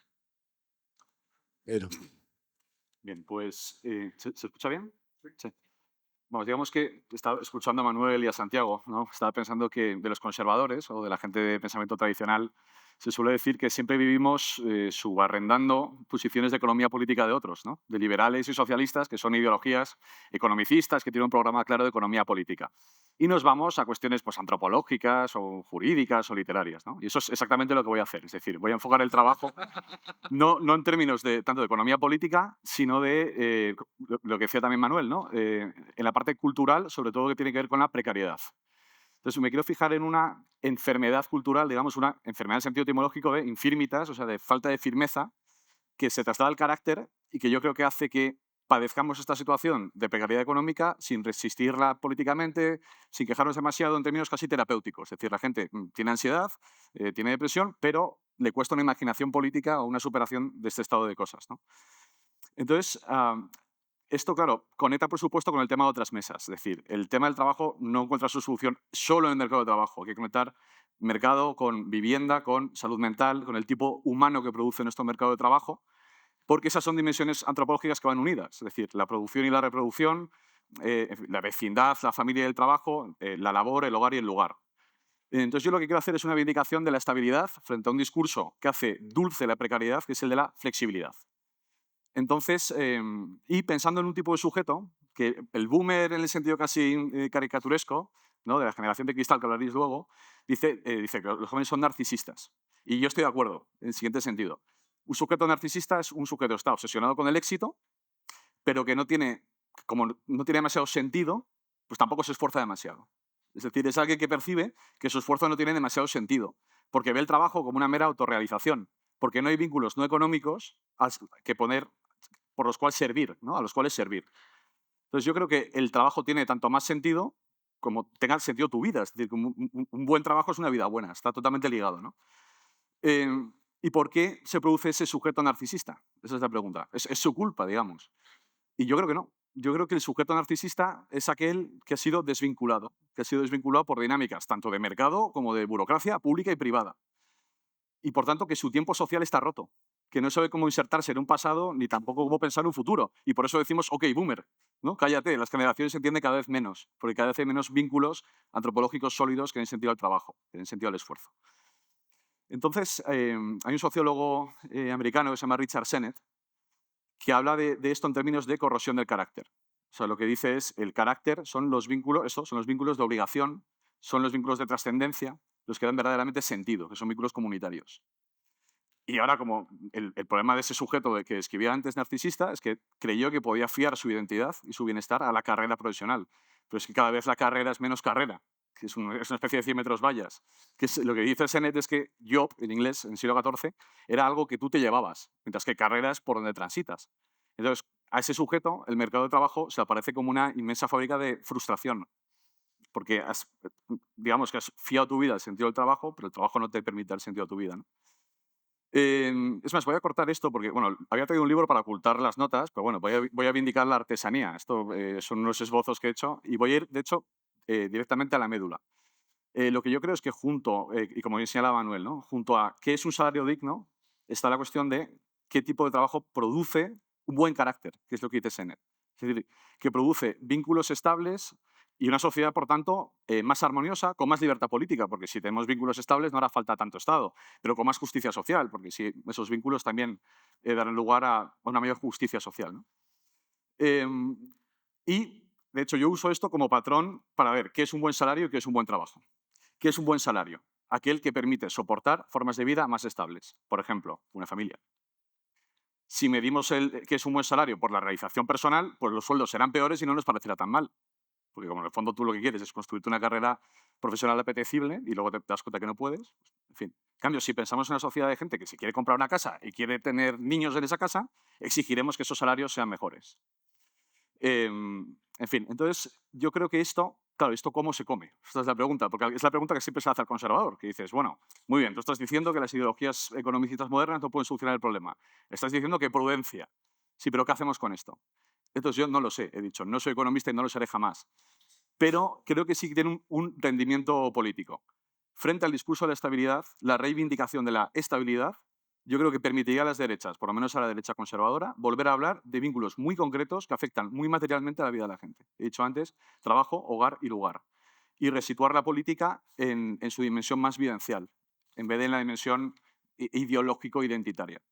Bien, pues, ¿se escucha bien? Sí. Bueno, digamos que estaba escuchando a Manuel y a Santiago, ¿no? Estaba pensando que de los conservadores o de la gente de pensamiento tradicional se suele decir que siempre vivimos subarrendando posiciones de economía política de otros, ¿no? De liberales y socialistas, que son ideologías economicistas, que tienen un programa claro de economía política. Y nos vamos a cuestiones pues, antropológicas o jurídicas o literarias, ¿no? Y eso es exactamente lo que voy a hacer. Es decir, voy a enfocar el trabajo no en términos de tanto de economía política, sino de lo que decía también Manuel, ¿no? En la parte cultural, sobre todo que tiene que ver con la precariedad. Entonces, me quiero fijar en una enfermedad cultural, digamos, una enfermedad en sentido etimológico de infirmitas, o sea, de falta de firmeza, que se traslada al carácter y que yo creo que hace que padezcamos esta situación de precariedad económica sin resistirla políticamente, sin quejarnos demasiado en términos casi terapéuticos. Es decir, la gente tiene ansiedad, tiene depresión, pero le cuesta una imaginación política o una superación de este estado de cosas, ¿no? Entonces, esto, claro, conecta, por supuesto, con el tema de otras mesas. Es decir, el tema del trabajo no encuentra su solución solo en el mercado de trabajo. Hay que conectar mercado con vivienda, con salud mental, con el tipo humano que produce nuestro mercado de trabajo, porque esas son dimensiones antropológicas que van unidas. Es decir, la producción y la reproducción, la vecindad, la familia y el trabajo, la labor, el hogar y el lugar. Entonces, yo lo que quiero hacer es una vindicación de la estabilidad frente a un discurso que hace dulce la precariedad, que es el de la flexibilidad. Entonces, y pensando en un tipo de sujeto, que el boomer en el sentido casi caricaturesco, ¿no? De la generación de cristal que hablaréis luego, dice que los jóvenes son narcisistas. Y yo estoy de acuerdo en el siguiente sentido. Un sujeto narcisista es un sujeto que está obsesionado con el éxito, pero que como no tiene demasiado sentido, pues tampoco se esfuerza demasiado. Es decir, es alguien que percibe que su esfuerzo no tiene demasiado sentido, porque ve el trabajo como una mera autorrealización, porque no hay vínculos no económicos que poner por los cuales servir, ¿no? A los cuales servir. Entonces yo creo que el trabajo tiene tanto más sentido como tenga sentido tu vida. Es decir, que un buen trabajo es una vida buena, está totalmente ligado, ¿no? ¿Y por qué se produce ese sujeto narcisista? Esa es la pregunta. ¿Es su culpa, digamos? Y yo creo que no. Yo creo que el sujeto narcisista es aquel que ha sido desvinculado por dinámicas tanto de mercado como de burocracia pública y privada. Y por tanto que su tiempo social está roto, que no sabe cómo insertarse en un pasado ni tampoco cómo pensar en un futuro. Y por eso decimos, ok, boomer, ¿no? Cállate, las generaciones se entienden cada vez menos, porque cada vez hay menos vínculos antropológicos sólidos que den sentido al trabajo, que den sentido al esfuerzo. Entonces, hay un sociólogo americano que se llama Richard Sennett, que habla de esto en términos de corrosión del carácter. O sea, lo que dice es, el carácter son los vínculos, son los vínculos de obligación, son los vínculos de trascendencia, los que dan verdaderamente sentido, que son vínculos comunitarios. Y ahora, como el problema de ese sujeto de que escribía antes narcisista es que creyó que podía fiar su identidad y su bienestar a la carrera profesional. Pero es que cada vez la carrera es menos carrera, que es una especie de 100 metros vallas. Que lo que dice Sennett es que job, en inglés, en el siglo XIV, era algo que tú te llevabas, mientras que carrera es por donde transitas. Entonces, a ese sujeto, el mercado de trabajo se aparece como una inmensa fábrica de frustración, porque digamos que has fiado tu vida al sentido del trabajo, pero el trabajo no te permite el sentido de tu vida, ¿no? Es más, voy a cortar esto porque, bueno, había traído un libro para ocultar las notas, pero bueno, voy a vindicar la artesanía. Esto son unos esbozos que he hecho y voy a ir, de hecho, directamente a la médula. Lo que yo creo es que junto, y como bien señalaba Manuel, ¿no? Junto a qué es un salario digno, está la cuestión de qué tipo de trabajo produce un buen carácter, que es lo que dice Sennett. Es decir, que produce vínculos estables y una sociedad, por tanto, más armoniosa, con más libertad política, porque si tenemos vínculos estables no hará falta tanto Estado, pero con más justicia social, porque si esos vínculos también darán lugar a una mayor justicia social, ¿no? Y, de hecho, yo uso esto como patrón para ver qué es un buen salario y qué es un buen trabajo. ¿Qué es un buen salario? Aquel que permite soportar formas de vida más estables. Por ejemplo, una familia. Si medimos qué es un buen salario por la realización personal, pues los sueldos serán peores y no nos parecerá tan mal. Porque como en el fondo tú lo que quieres es construirte una carrera profesional apetecible y luego te das cuenta que no puedes. Pues, en fin. En cambio, si pensamos en una sociedad de gente que si quiere comprar una casa y quiere tener niños en esa casa, exigiremos que esos salarios sean mejores. En fin, entonces yo creo que esto, claro, ¿esto cómo se come? Esta es la pregunta, porque es la pregunta que siempre se hace al conservador, que dices, bueno, muy bien, tú estás diciendo que las ideologías economicistas modernas no pueden solucionar el problema. Estás diciendo que prudencia. Sí, pero ¿qué hacemos con esto? Entonces yo no lo sé, he dicho, no soy economista y no lo seré jamás. Pero creo que sí que tiene un rendimiento político. Frente al discurso de la estabilidad, la reivindicación de la estabilidad, yo creo que permitiría a las derechas, por lo menos a la derecha conservadora, volver a hablar de vínculos muy concretos que afectan muy materialmente a la vida de la gente. He dicho antes, trabajo, hogar y lugar. Y resituar la política en su dimensión más vivencial, en vez de en la dimensión ideológico-identitaria.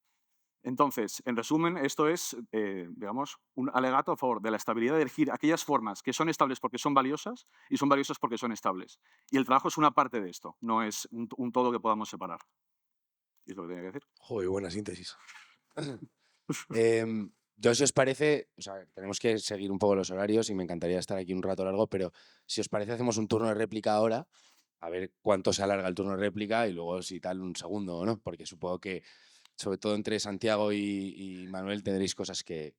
Entonces, en resumen, esto es, digamos, un alegato a favor de la estabilidad de elegir aquellas formas que son estables porque son valiosas y son valiosas porque son estables. Y el trabajo es una parte de esto, no es un todo que podamos separar. Y es lo que tenía que decir. Joder, buena síntesis. Yo, si os parece, o sea, tenemos que seguir un poco los horarios y me encantaría estar aquí un rato largo, pero si os parece hacemos un turno de réplica ahora, a ver cuánto se alarga el turno de réplica y luego si tal un segundo o no, porque supongo que sobre todo entre Santiago y Manuel tendréis cosas que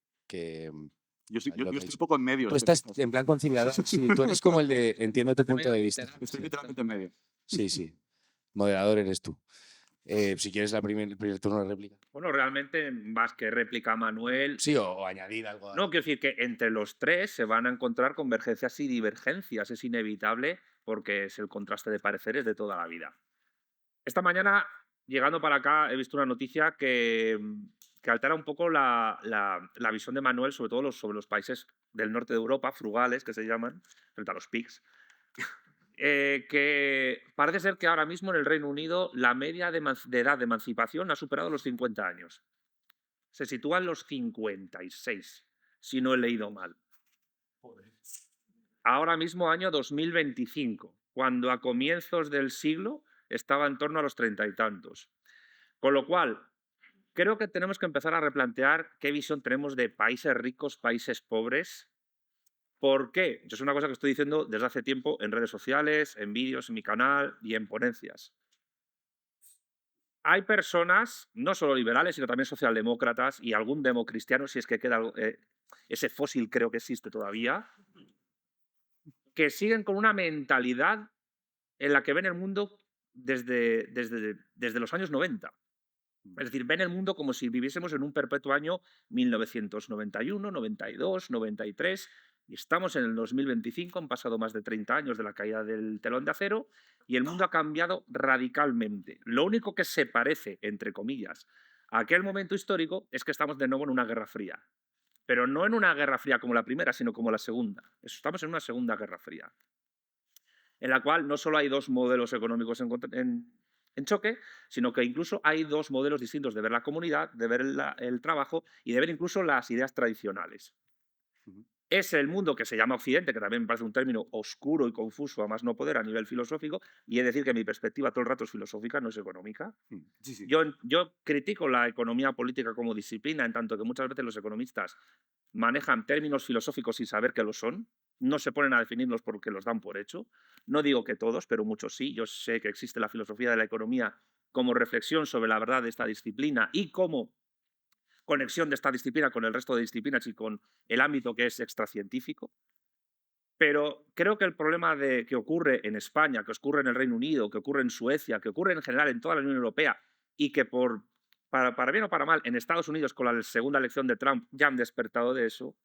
Yo estoy lo que un poco en medio. tú estás en plan conciliador. Sí, tú eres como el de entiendo tu punto de vista. Estoy literalmente en medio. Sí, sí. Moderador eres tú. Si quieres el primer turno de réplica. Bueno, realmente, más que réplica, Manuel. Sí, o añadir algo. No, quiero decir que entre los tres se van a encontrar convergencias y divergencias. Es inevitable porque es el contraste de pareceres de toda la vida. Esta mañana, llegando para acá, he visto una noticia que altera un poco la visión de Manuel, sobre todo sobre los países del norte de Europa, frugales, que se llaman, frente a los PIGS. Que parece ser que ahora mismo en el Reino Unido la media de edad de emancipación ha superado los 50 años. Se sitúa en los 56, si no he leído mal. Ahora mismo año 2025, cuando a comienzos del siglo estaba en torno a los 30 y tantos. Con lo cual, creo que tenemos que empezar a replantear qué visión tenemos de países ricos, países pobres. ¿Por qué? Yo es una cosa que estoy diciendo desde hace tiempo en redes sociales, en vídeos, en mi canal y en ponencias. hay personas, no solo liberales, sino también socialdemócratas y algún democristiano, si es que queda ese fósil, creo que existe todavía, que siguen con una mentalidad en la que ven el mundo desde los años 90. Es decir, ven el mundo como si viviésemos en un perpetuo año 1991, 92, 93, y estamos en el 2025, han pasado más de 30 años de la caída del telón de acero y el mundo ha cambiado radicalmente. Lo único que se parece, entre comillas, a aquel momento histórico es que estamos de nuevo en una guerra fría. Pero no en una guerra fría como la primera, sino como la segunda. Estamos en una segunda guerra fría, en la cual no solo hay dos modelos económicos en choque, sino que incluso hay dos modelos distintos de ver la comunidad, de ver el trabajo y de ver incluso las ideas tradicionales. Es el mundo que se llama Occidente, que también me parece un término oscuro y confuso, a más no poder, a nivel filosófico, y es decir que mi perspectiva todo el rato es filosófica, no es económica. Sí, sí. Yo critico la economía política como disciplina, en tanto que muchas veces los economistas manejan términos filosóficos sin saber que lo son, no se ponen a definirlos porque los dan por hecho. No digo que todos, pero muchos sí. Yo sé que existe la filosofía de la economía como reflexión sobre la verdad de esta disciplina y como conexión de esta disciplina con el resto de disciplinas y con el ámbito que es extracientífico. Pero creo que el problema que ocurre en España, que ocurre en el Reino Unido, que ocurre en Suecia, que ocurre en general en toda la Unión Europea y que para bien o para mal en Estados Unidos con la segunda elección de Trump ya han despertado de eso,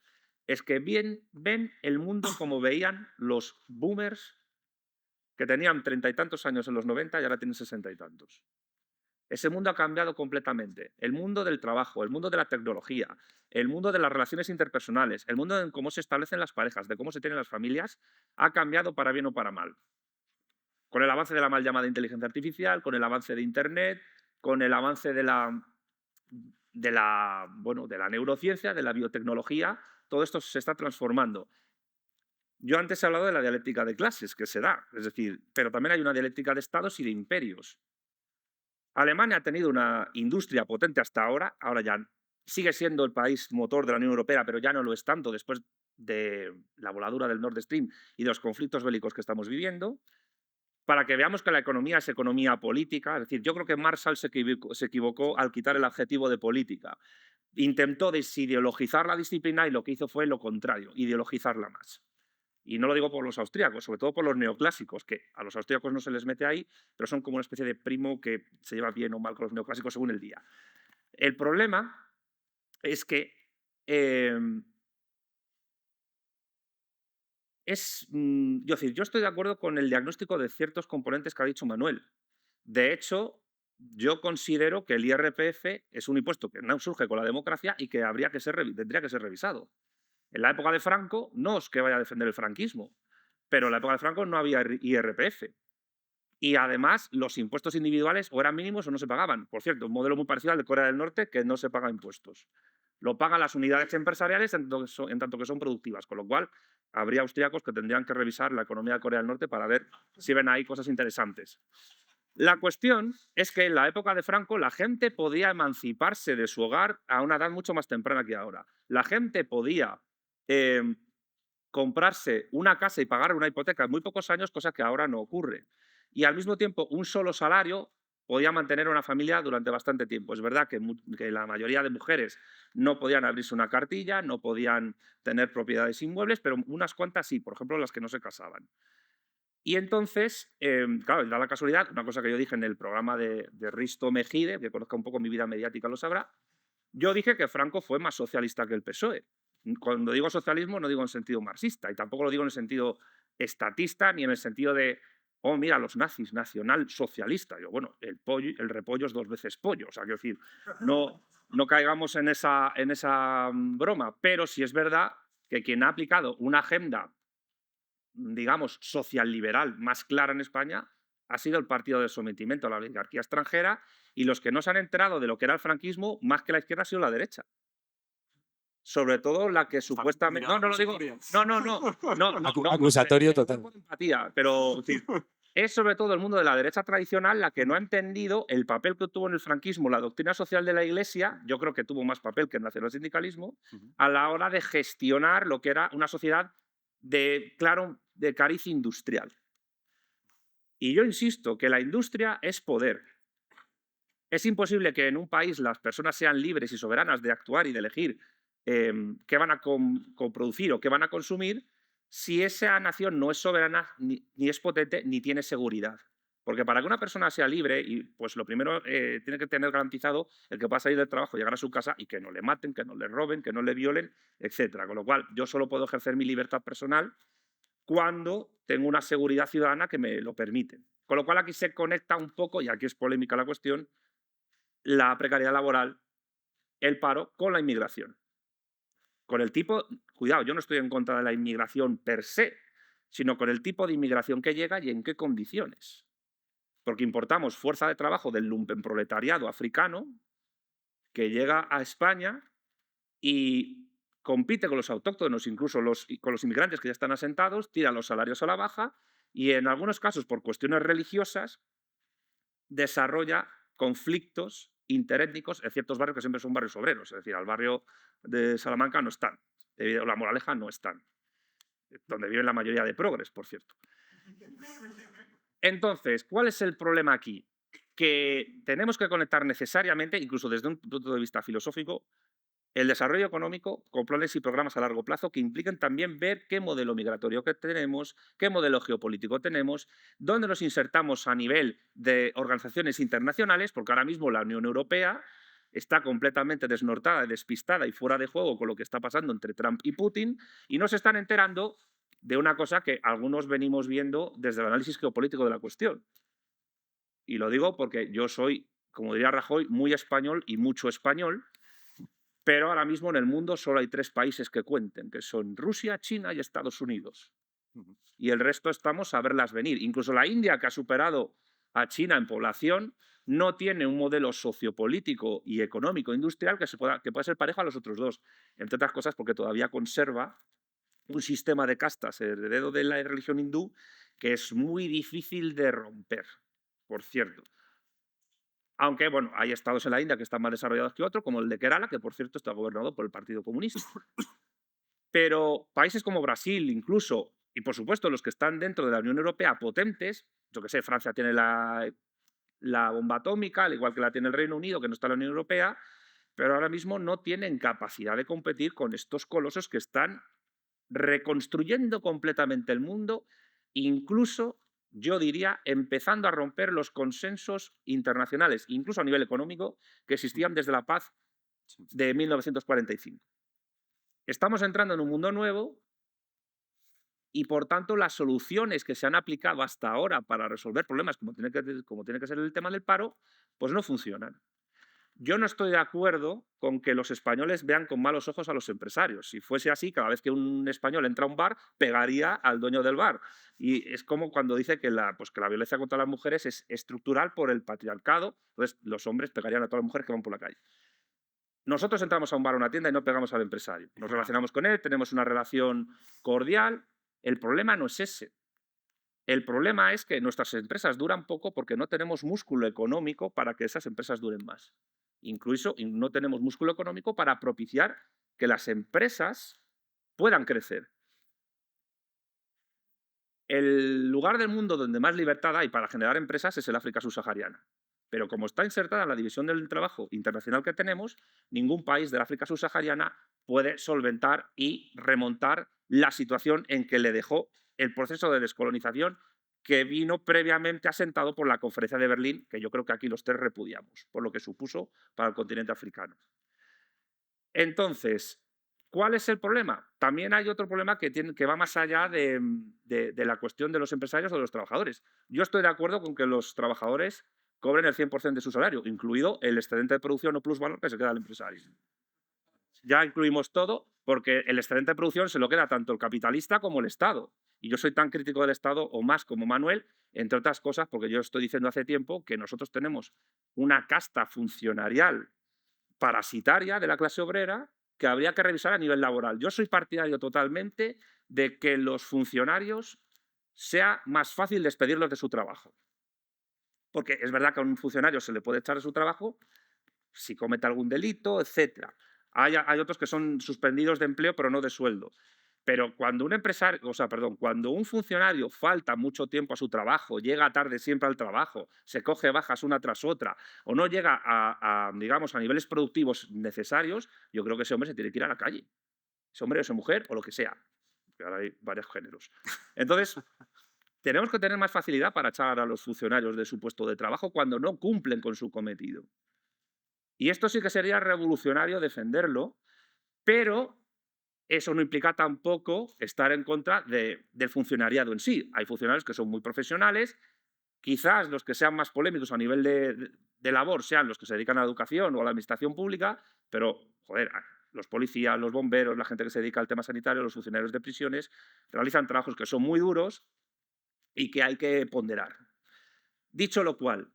es que ven el mundo como veían los boomers que tenían 30 y tantos años en los 90 y ahora tienen 60 y tantos. Ese mundo ha cambiado completamente. El mundo del trabajo, el mundo de la tecnología, el mundo de las relaciones interpersonales, el mundo de cómo se establecen las parejas, de cómo se tienen las familias, ha cambiado para bien o para mal. Con el avance de la mal llamada inteligencia artificial, con el avance de Internet, con el avance de la neurociencia, de la biotecnología, todo esto se está transformando. Yo antes he hablado de la dialéctica de clases que se da, es decir, pero también hay una dialéctica de estados y de imperios. Alemania ha tenido una industria potente hasta ahora ya sigue siendo el país motor de la Unión Europea, pero ya no lo es tanto después de la voladura del Nord Stream y de los conflictos bélicos que estamos viviendo, para que veamos que la economía es economía política. Es decir, yo creo que Marshall se equivocó al quitar el adjetivo de política. Intentó desideologizar la disciplina y lo que hizo fue lo contrario, ideologizarla más. Y no lo digo por los austríacos, sobre todo por los neoclásicos, que a los austríacos no se les mete ahí, pero son como una especie de primo que se lleva bien o mal con los neoclásicos según el día. El problema es que yo estoy de acuerdo con el diagnóstico de ciertos componentes que ha dicho Manuel. De hecho, yo considero que el IRPF es un impuesto que no surge con la democracia y que tendría que ser revisado. En la época de Franco, no es que vaya a defender el franquismo, pero en la época de Franco no había IRPF. Y además, los impuestos individuales o eran mínimos o no se pagaban. Por cierto, un modelo muy parecido al de Corea del Norte, que no se paga impuestos. Lo pagan las unidades empresariales en tanto que son productivas, con lo cual habría austríacos que tendrían que revisar la economía de Corea del Norte para ver si ven ahí cosas interesantes. La cuestión es que en la época de Franco la gente podía emanciparse de su hogar a una edad mucho más temprana que ahora. La gente podía comprarse una casa y pagar una hipoteca en muy pocos años, cosa que ahora no ocurre. Y al mismo tiempo, un solo salario podía mantener una familia durante bastante tiempo. Es verdad que la mayoría de mujeres no podían abrirse una cartilla, no podían tener propiedades inmuebles, pero unas cuantas sí, por ejemplo, las que no se casaban. Y entonces, claro, da la casualidad, una cosa que yo dije en el programa de Risto Mejide, que conozca un poco mi vida mediática lo sabrá, yo dije que Franco fue más socialista que el PSOE. Cuando digo socialismo no digo en sentido marxista y tampoco lo digo en el sentido estatista ni en el sentido de, oh, mira, los nazis, nacional socialista. Yo, bueno, el repollo es 2 veces pollo. O sea, quiero decir, no caigamos en esa broma, pero sí es verdad que quien ha aplicado una agenda, digamos, social liberal más clara en España ha sido el partido de sometimiento a la oligarquía extranjera y los que no se han enterado de lo que era el franquismo, más que la izquierda, ha sido la derecha. Sobre todo la que supuestamente... No lo digo... No. Acusatorio total. Empatía, pero es sobre todo el mundo de la derecha tradicional la que no ha entendido el papel que tuvo en el franquismo la doctrina social de la Iglesia, yo creo que tuvo más papel que el nacionalsindicalismo, a la hora de gestionar lo que era una sociedad de cariz industrial. Y yo insisto que la industria es poder. Es imposible que en un país las personas sean libres y soberanas de actuar y de elegir qué van a coproducir o qué van a consumir si esa nación no es soberana, ni es potente, ni tiene seguridad. Porque para que una persona sea libre, y pues lo primero tiene que tener garantizado el que pueda salir del trabajo, llegar a su casa y que no le maten, que no le roben, que no le violen, etc. Con lo cual, yo solo puedo ejercer mi libertad personal cuando tengo una seguridad ciudadana que me lo permite. Con lo cual aquí se conecta un poco, y aquí es polémica la cuestión, la precariedad laboral, el paro, con la inmigración. Con el tipo, cuidado, yo no estoy en contra de la inmigración per se, sino con el tipo de inmigración que llega y en qué condiciones. Porque importamos fuerza de trabajo del lumpenproletariado africano que llega a España y compite con los autóctonos, incluso con los inmigrantes que ya están asentados, tira los salarios a la baja y en algunos casos, por cuestiones religiosas, desarrolla conflictos interétnicos en ciertos barrios que siempre son barrios obreros. Es decir, al barrio de Salamanca no están, La Moraleja no están, donde viven la mayoría de progres, por cierto. Entonces, ¿cuál es el problema aquí? Que tenemos que conectar necesariamente, incluso desde un punto de vista filosófico, el desarrollo económico con planes y programas a largo plazo que impliquen también ver qué modelo migratorio que tenemos, qué modelo geopolítico tenemos, dónde nos insertamos a nivel de organizaciones internacionales, porque ahora mismo la Unión Europea está completamente desnortada, despistada y fuera de juego con lo que está pasando entre Trump y Putin, y no se están enterando de una cosa que algunos venimos viendo desde el análisis geopolítico de la cuestión. Y lo digo porque yo soy, como diría Rajoy, muy español y mucho español, pero ahora mismo en el mundo solo hay 3 países que cuenten, que son Rusia, China y Estados Unidos. Y el resto estamos a verlas venir. Incluso la India, que ha superado a China en población, no tiene un modelo sociopolítico y económico industrial que pueda ser parejo a los otros dos. Entre otras cosas porque todavía conserva un sistema de castas heredero de la religión hindú que es muy difícil de romper, por cierto. Aunque, bueno, hay estados en la India que están más desarrollados que otros, como el de Kerala, que por cierto está gobernado por el Partido Comunista. Pero países como Brasil, incluso, y por supuesto los que están dentro de la Unión Europea potentes, yo que sé, Francia tiene la bomba atómica, al igual que la tiene el Reino Unido, que no está en la Unión Europea, pero ahora mismo no tienen capacidad de competir con estos colosos que están reconstruyendo completamente el mundo, incluso yo diría, empezando a romper los consensos internacionales, incluso a nivel económico, que existían desde la paz de 1945. Estamos entrando en un mundo nuevo y, por tanto, las soluciones que se han aplicado hasta ahora para resolver problemas, como tiene que ser el tema del paro, pues no funcionan. Yo no estoy de acuerdo con que los españoles vean con malos ojos a los empresarios. Si fuese así, cada vez que un español entra a un bar, pegaría al dueño del bar. Y es como cuando dice que la violencia contra las mujeres es estructural por el patriarcado, entonces los hombres pegarían a todas las mujeres que van por la calle. Nosotros entramos a un bar o una tienda y no pegamos al empresario. Nos relacionamos con él, tenemos una relación cordial. El problema no es ese. El problema es que nuestras empresas duran poco porque no tenemos músculo económico para que esas empresas duren más. Incluso no tenemos músculo económico para propiciar que las empresas puedan crecer. El lugar del mundo donde más libertad hay para generar empresas es el África subsahariana. Pero como está insertada en la división del trabajo internacional que tenemos, ningún país del África subsahariana puede solventar y remontar la situación en que le dejó el proceso de descolonización que vino previamente asentado por la Conferencia de Berlín, que yo creo que aquí los 3 repudiamos, por lo que supuso para el continente africano. Entonces, ¿cuál es el problema? También hay otro problema que va más allá de la cuestión de los empresarios o de los trabajadores. Yo estoy de acuerdo con que los trabajadores cobren el 100% de su salario, incluido el excedente de producción o plusvalor que se queda al empresario. Ya incluimos todo porque el excedente de producción se lo queda tanto el capitalista como el Estado. Y yo soy tan crítico del Estado o más como Manuel, entre otras cosas, porque yo estoy diciendo hace tiempo que nosotros tenemos una casta funcionarial parasitaria de la clase obrera que habría que revisar a nivel laboral. Yo soy partidario totalmente de que los funcionarios sea más fácil despedirlos de su trabajo. Porque es verdad que a un funcionario se le puede echar de su trabajo si comete algún delito, etc. Hay otros que son suspendidos de empleo, pero no de sueldo. Pero cuando un empresario, cuando un funcionario falta mucho tiempo a su trabajo, llega tarde siempre al trabajo, se coge bajas una tras otra, o no llega digamos, a niveles productivos necesarios, yo creo que ese hombre se tiene que ir a la calle. Ese hombre o esa mujer o lo que sea. Porque ahora hay varios géneros. Entonces, tenemos que tener más facilidad para echar a los funcionarios de su puesto de trabajo cuando no cumplen con su cometido. Y esto sí que sería revolucionario defenderlo, pero eso no implica tampoco estar en contra del funcionariado en sí. Hay funcionarios que son muy profesionales, quizás los que sean más polémicos a nivel de labor sean los que se dedican a la educación o a la administración pública, pero, joder, los policías, los bomberos, la gente que se dedica al tema sanitario, los funcionarios de prisiones, realizan trabajos que son muy duros y que hay que ponderar. Dicho lo cual,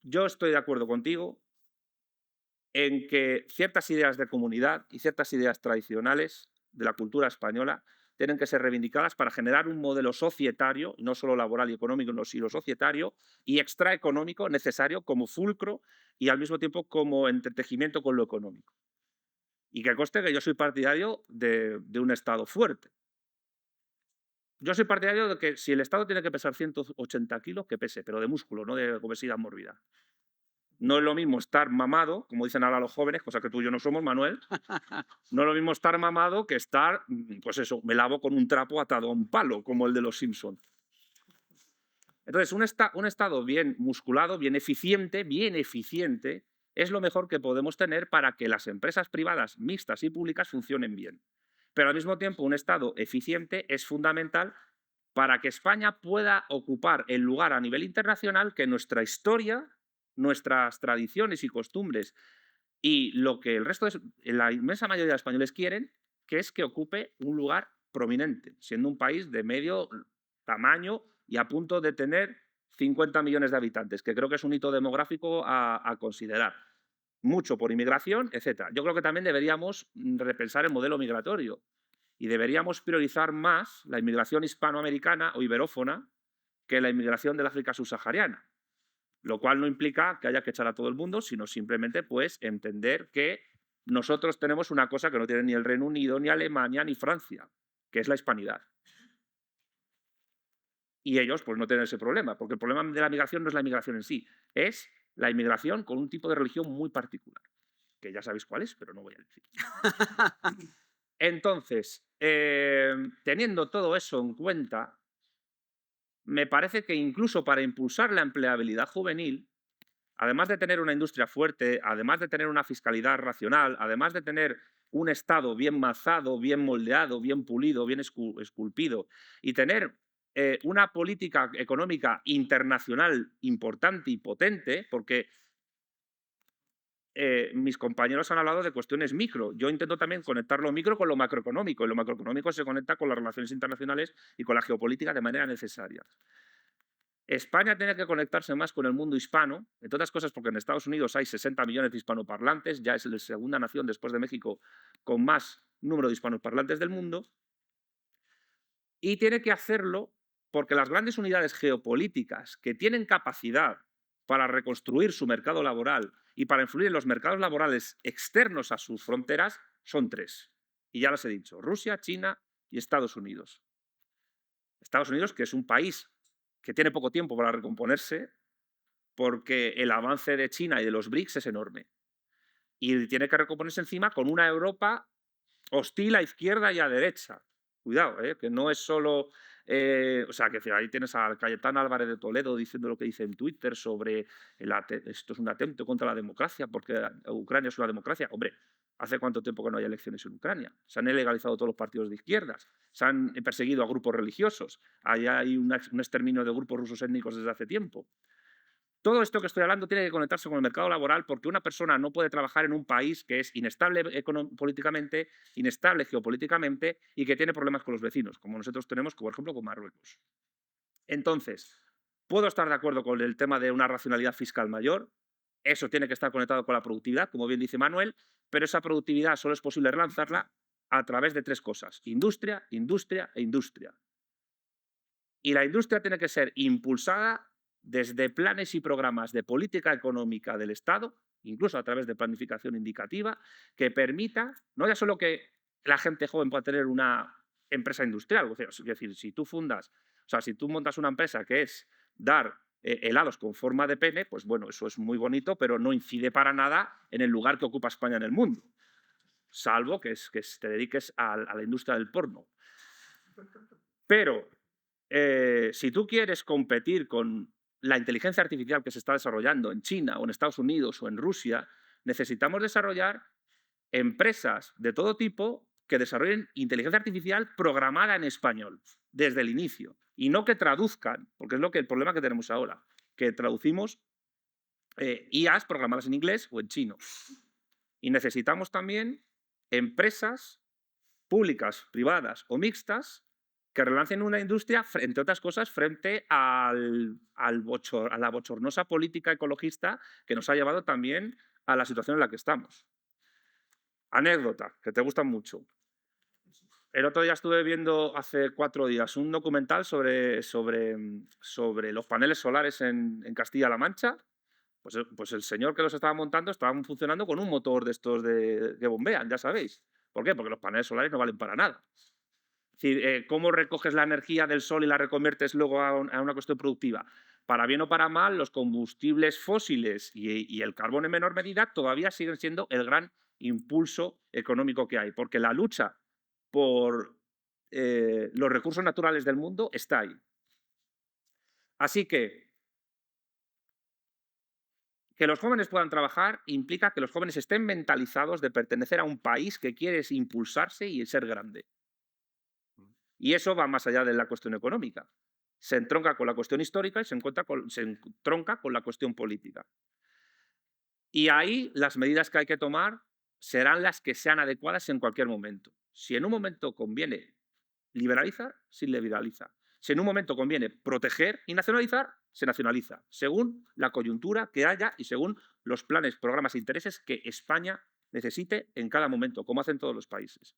yo estoy de acuerdo contigo en que ciertas ideas de comunidad y ciertas ideas tradicionales de la cultura española tienen que ser reivindicadas para generar un modelo societario, no solo laboral y económico, sino societario y extraeconómico necesario como fulcro y al mismo tiempo como entretejimiento con lo económico. Y que conste que yo soy partidario de un Estado fuerte. Yo soy partidario de que si el Estado tiene que pesar 180 kilos, que pese, pero de músculo, no de obesidad mórbida. No es lo mismo estar mamado, como dicen ahora los jóvenes, cosa que tú y yo no somos, Manuel. No es lo mismo estar mamado que estar, pues eso, me lavo con un trapo atado a un palo, como el de los Simpson. Entonces, un Estado bien musculado, bien eficiente, es lo mejor que podemos tener para que las empresas privadas, mixtas y públicas funcionen bien. Pero al mismo tiempo, un Estado eficiente es fundamental para que España pueda ocupar el lugar a nivel internacional que nuestra historia, nuestras tradiciones y costumbres y lo que el resto de la inmensa mayoría de españoles quieren, que es que ocupe un lugar prominente, siendo un país de medio tamaño y a punto de tener 50 millones de habitantes, que creo que es un hito demográfico a considerar. Mucho por inmigración, etc. Yo creo que también deberíamos repensar el modelo migratorio y deberíamos priorizar más la inmigración hispanoamericana o iberófona que la inmigración del África subsahariana. Lo cual no implica que haya que echar a todo el mundo, sino simplemente pues, entender que nosotros tenemos una cosa que no tiene ni el Reino Unido, ni Alemania, ni Francia, que es la hispanidad. Y ellos pues, no tienen ese problema, porque el problema de la migración no es la inmigración en sí, es la inmigración con un tipo de religión muy particular, que ya sabéis cuál es, pero no voy a decir. Entonces, teniendo todo eso en cuenta, me parece que incluso para impulsar la empleabilidad juvenil, además de tener una industria fuerte, además de tener una fiscalidad racional, además de tener un Estado bien mazado, bien moldeado, bien pulido, bien esculpido, y tener una política económica internacional importante y potente, porque mis compañeros han hablado de cuestiones micro. Yo intento también conectar lo micro con lo macroeconómico, y lo macroeconómico se conecta con las relaciones internacionales y con la geopolítica de manera necesaria. España tiene que conectarse más con el mundo hispano, entre otras cosas porque en Estados Unidos hay 60 millones de hispanoparlantes, ya es la segunda nación después de México con más número de hispanoparlantes del mundo, y tiene que hacerlo porque las grandes unidades geopolíticas que tienen capacidad para reconstruir su mercado laboral y para influir en los mercados laborales externos a sus fronteras son tres. Y ya las he dicho, Rusia, China y Estados Unidos. Estados Unidos, que es un país que tiene poco tiempo para recomponerse porque el avance de China y de los BRICS es enorme. Y tiene que recomponerse encima con una Europa hostil a izquierda y a derecha. Cuidado, que no es solo... o sea, que ahí tienes a Cayetano Álvarez de Toledo diciendo lo que dice en Twitter sobre esto es un atento contra la democracia porque Ucrania es una democracia. Hombre, ¿hace cuánto tiempo que no hay elecciones en Ucrania? Se han ilegalizado todos los partidos de izquierdas, se han perseguido a grupos religiosos, hay un exterminio de grupos rusos étnicos desde hace tiempo. Todo esto que estoy hablando tiene que conectarse con el mercado laboral porque una persona no puede trabajar en un país que es inestable políticamente, inestable geopolíticamente y que tiene problemas con los vecinos, como nosotros tenemos, por ejemplo, con Marruecos. Entonces, puedo estar de acuerdo con el tema de una racionalidad fiscal mayor, eso tiene que estar conectado con la productividad, como bien dice Manuel, pero esa productividad solo es posible relanzarla a través de tres cosas: industria, industria e industria. Y la industria tiene que ser impulsada desde planes y programas de política económica del Estado, incluso a través de planificación indicativa, que permita no ya solo que la gente joven pueda tener una empresa industrial. Es decir, si tú si tú montas una empresa que es dar helados con forma de pene, pues bueno, eso es muy bonito, pero no incide para nada en el lugar que ocupa España en el mundo, salvo que te dediques a la industria del porno. Pero si tú quieres competir con la inteligencia artificial que se está desarrollando en China o en Estados Unidos o en Rusia, necesitamos desarrollar empresas de todo tipo que desarrollen inteligencia artificial programada en español desde el inicio y no que traduzcan, porque es el problema que tenemos ahora, que traducimos IAs programadas en inglés o en chino. Y necesitamos también empresas públicas, privadas o mixtas que relancen una industria, entre otras cosas, frente a la bochornosa política ecologista que nos ha llevado también a la situación en la que estamos. Anécdota, que te gustan mucho. El otro día estuve viendo, hace 4 días, un documental sobre los paneles solares en Castilla-La Mancha. Pues el señor que los estaba montando estaban funcionando con un motor de estos que bombean, ya sabéis. ¿Por qué? Porque los paneles solares no valen para nada. Es decir, ¿cómo recoges la energía del sol y la reconviertes luego a una cuestión productiva? Para bien o para mal, los combustibles fósiles y el carbón en menor medida todavía siguen siendo el gran impulso económico que hay, porque la lucha por los recursos naturales del mundo está ahí. Así que los jóvenes puedan trabajar implica que los jóvenes estén mentalizados de pertenecer a un país que quiere impulsarse y ser grande. Y eso va más allá de la cuestión económica. Se entronca con la cuestión histórica y se entronca con la cuestión política. Y ahí las medidas que hay que tomar serán las que sean adecuadas en cualquier momento. Si en un momento conviene liberalizar, se liberaliza. Si en un momento conviene proteger y nacionalizar, se nacionaliza, según la coyuntura que haya y según los planes, programas e intereses que España necesite en cada momento, como hacen todos los países.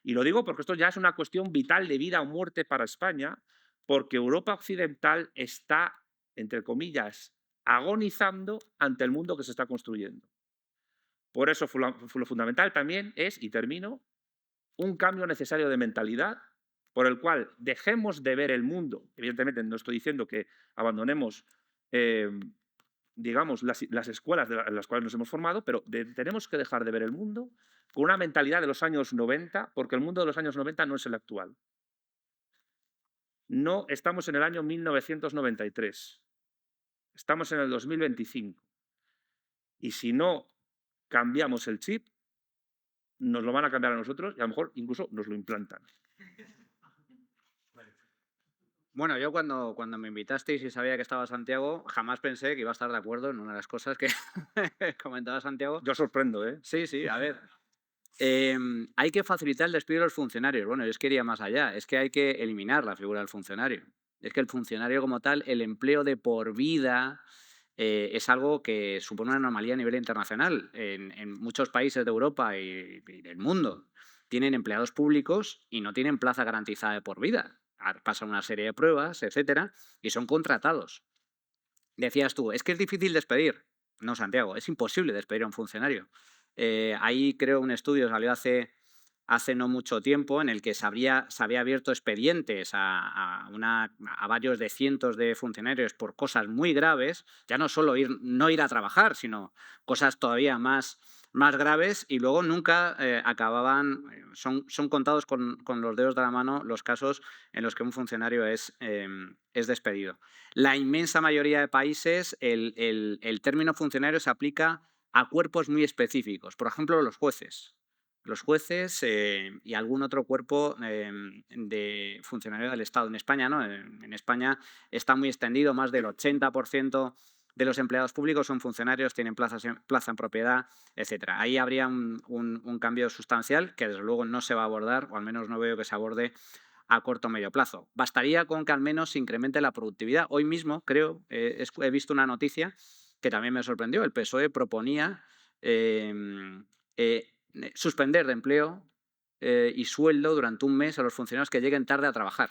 Y lo digo porque esto ya es una cuestión vital de vida o muerte para España, porque Europa occidental está, entre comillas, agonizando ante el mundo que se está construyendo. Por eso lo fundamental también es, y termino, un cambio necesario de mentalidad por el cual dejemos de ver el mundo. Evidentemente no estoy diciendo que abandonemos digamos, las escuelas en las cuales nos hemos formado, pero tenemos que dejar de ver el mundo con una mentalidad de los años 90, porque el mundo de los años 90 no es el actual. No estamos en el año 1993, estamos en el 2025. Y si no cambiamos el chip, nos lo van a cambiar a nosotros y a lo mejor incluso nos lo implantan. Bueno, yo cuando me invitasteis y sabía que estaba Santiago, jamás pensé que iba a estar de acuerdo en una de las cosas que comentaba Santiago. Yo sorprendo, ¿eh? Sí, a ver. Hay que facilitar el despido de los funcionarios. Bueno, yo es que iría más allá. Es que hay que eliminar la figura del funcionario. Es que el funcionario como tal, el empleo de por vida, es algo que supone una anomalía a nivel internacional. En muchos países de Europa y del mundo tienen empleados públicos y no tienen plaza garantizada de por vida. Pasan una serie de pruebas, etcétera, y son contratados. Decías tú, es que es difícil despedir. No, Santiago, es imposible despedir a un funcionario. Ahí creo un estudio salió hace no mucho tiempo en el que se había abierto expedientes a varios de cientos de funcionarios por cosas muy graves, ya no solo no ir a trabajar, sino cosas todavía más graves, y luego nunca acababan. Son contados con los dedos de la mano los casos en los que un funcionario es despedido. La inmensa mayoría de países el término funcionario se aplica a cuerpos muy específicos, por ejemplo los jueces. Los jueces y algún otro cuerpo de funcionarios del Estado. En España, ¿no? En España está muy extendido, más del 80% de los empleados públicos son funcionarios, tienen plaza en propiedad, etc. Ahí habría un cambio sustancial que desde luego no se va a abordar, o al menos no veo que se aborde a corto o medio plazo. Bastaría con que al menos se incremente la productividad. Hoy mismo, creo, he visto una noticia que también me sorprendió. El PSOE proponía suspender de empleo y sueldo durante un mes a los funcionarios que lleguen tarde a trabajar.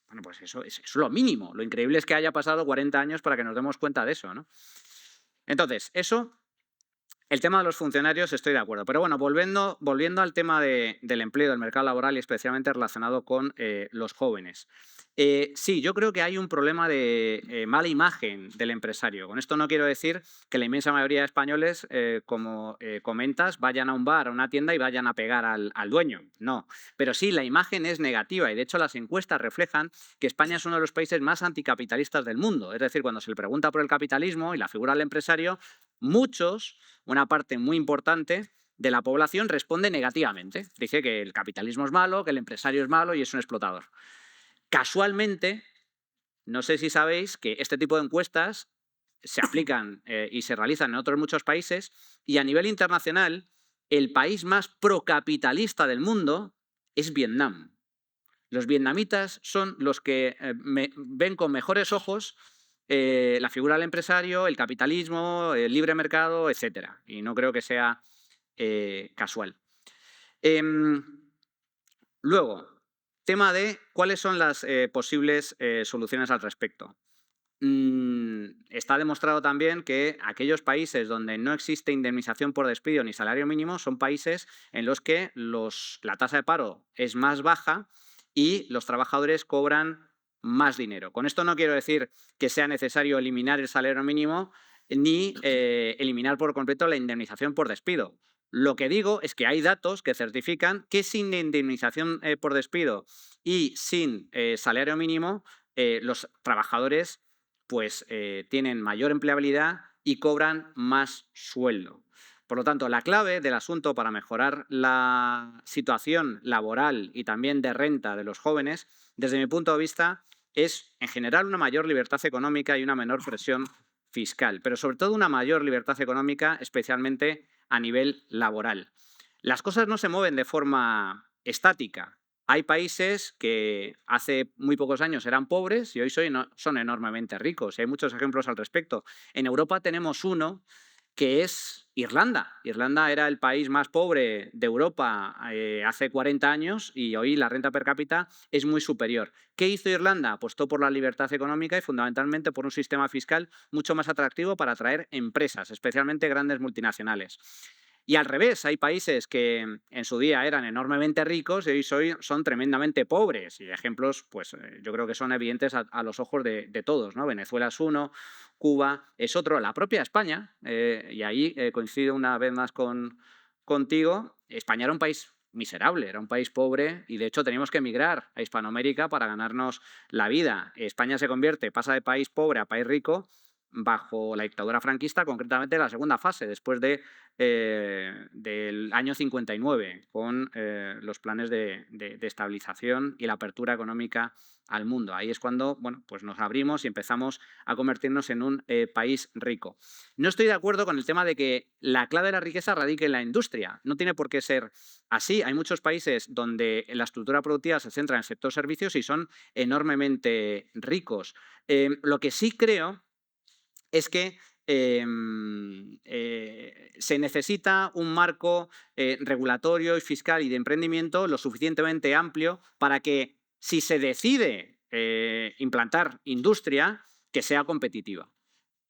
Bueno, pues eso es lo mínimo. Lo increíble es que haya pasado 40 años para que nos demos cuenta de eso, ¿no? Entonces, eso El tema de los funcionarios estoy de acuerdo, pero bueno, volviendo al tema del empleo, del mercado laboral y especialmente relacionado con los jóvenes. Sí, yo creo que hay un problema de mala imagen del empresario. Con esto no quiero decir que la inmensa mayoría de españoles, como comentas, vayan a un bar, a una tienda y vayan a pegar al dueño. No, pero sí, la imagen es negativa y de hecho las encuestas reflejan que España es uno de los países más anticapitalistas del mundo. Es decir, cuando se le pregunta por el capitalismo y la figura del empresario, muchos, una parte muy importante de la población responde negativamente. Dice que el capitalismo es malo, que el empresario es malo y es un explotador. Casualmente, no sé si sabéis que este tipo de encuestas se aplican y se realizan en otros muchos países y a nivel internacional el país más procapitalista del mundo es Vietnam. Los vietnamitas son los que ven con mejores ojos la figura del empresario, el capitalismo, el libre mercado, etc. Y no creo que sea casual. Luego, tema de cuáles son las posibles soluciones al respecto. Está demostrado también que aquellos países donde no existe indemnización por despido ni salario mínimo son países en los que la tasa de paro es más baja y los trabajadores cobran más dinero. Con esto no quiero decir que sea necesario eliminar el salario mínimo ni eliminar por completo la indemnización por despido. Lo que digo es que hay datos que certifican que sin indemnización por despido y sin salario mínimo, los trabajadores pues tienen mayor empleabilidad y cobran más sueldo. Por lo tanto, la clave del asunto para mejorar la situación laboral y también de renta de los jóvenes, desde mi punto de vista, es en general una mayor libertad económica y una menor presión fiscal, pero sobre todo una mayor libertad económica, especialmente a nivel laboral. Las cosas no se mueven de forma estática. Hay países que hace muy pocos años eran pobres y hoy son enormemente ricos. Hay muchos ejemplos al respecto. En Europa tenemos uno que es Irlanda. Irlanda era el país más pobre de Europa hace 40 años y hoy la renta per cápita es muy superior. ¿Qué hizo Irlanda? Apostó por la libertad económica y fundamentalmente por un sistema fiscal mucho más atractivo para atraer empresas, especialmente grandes multinacionales. Y al revés, hay países que en su día eran enormemente ricos y hoy son tremendamente pobres. Y ejemplos, pues yo creo que son evidentes a los ojos de todos, ¿no? Venezuela es uno, Cuba es otro, la propia España, y ahí coincido una vez más contigo, España era un país miserable, era un país pobre y de hecho teníamos que emigrar a Hispanoamérica para ganarnos la vida. España pasa de país pobre a país rico bajo la dictadura franquista, concretamente la segunda fase, después del año 59, con los planes de estabilización y la apertura económica al mundo. Ahí es cuando pues nos abrimos y empezamos a convertirnos en un país rico. No estoy de acuerdo con el tema de que la clave de la riqueza radique en la industria. No tiene por qué ser así. Hay muchos países donde la estructura productiva se centra en el sector servicios y son enormemente ricos. Lo que sí creo es que se necesita un marco regulatorio y fiscal y de emprendimiento lo suficientemente amplio para que, si se decide implantar industria, que sea competitiva.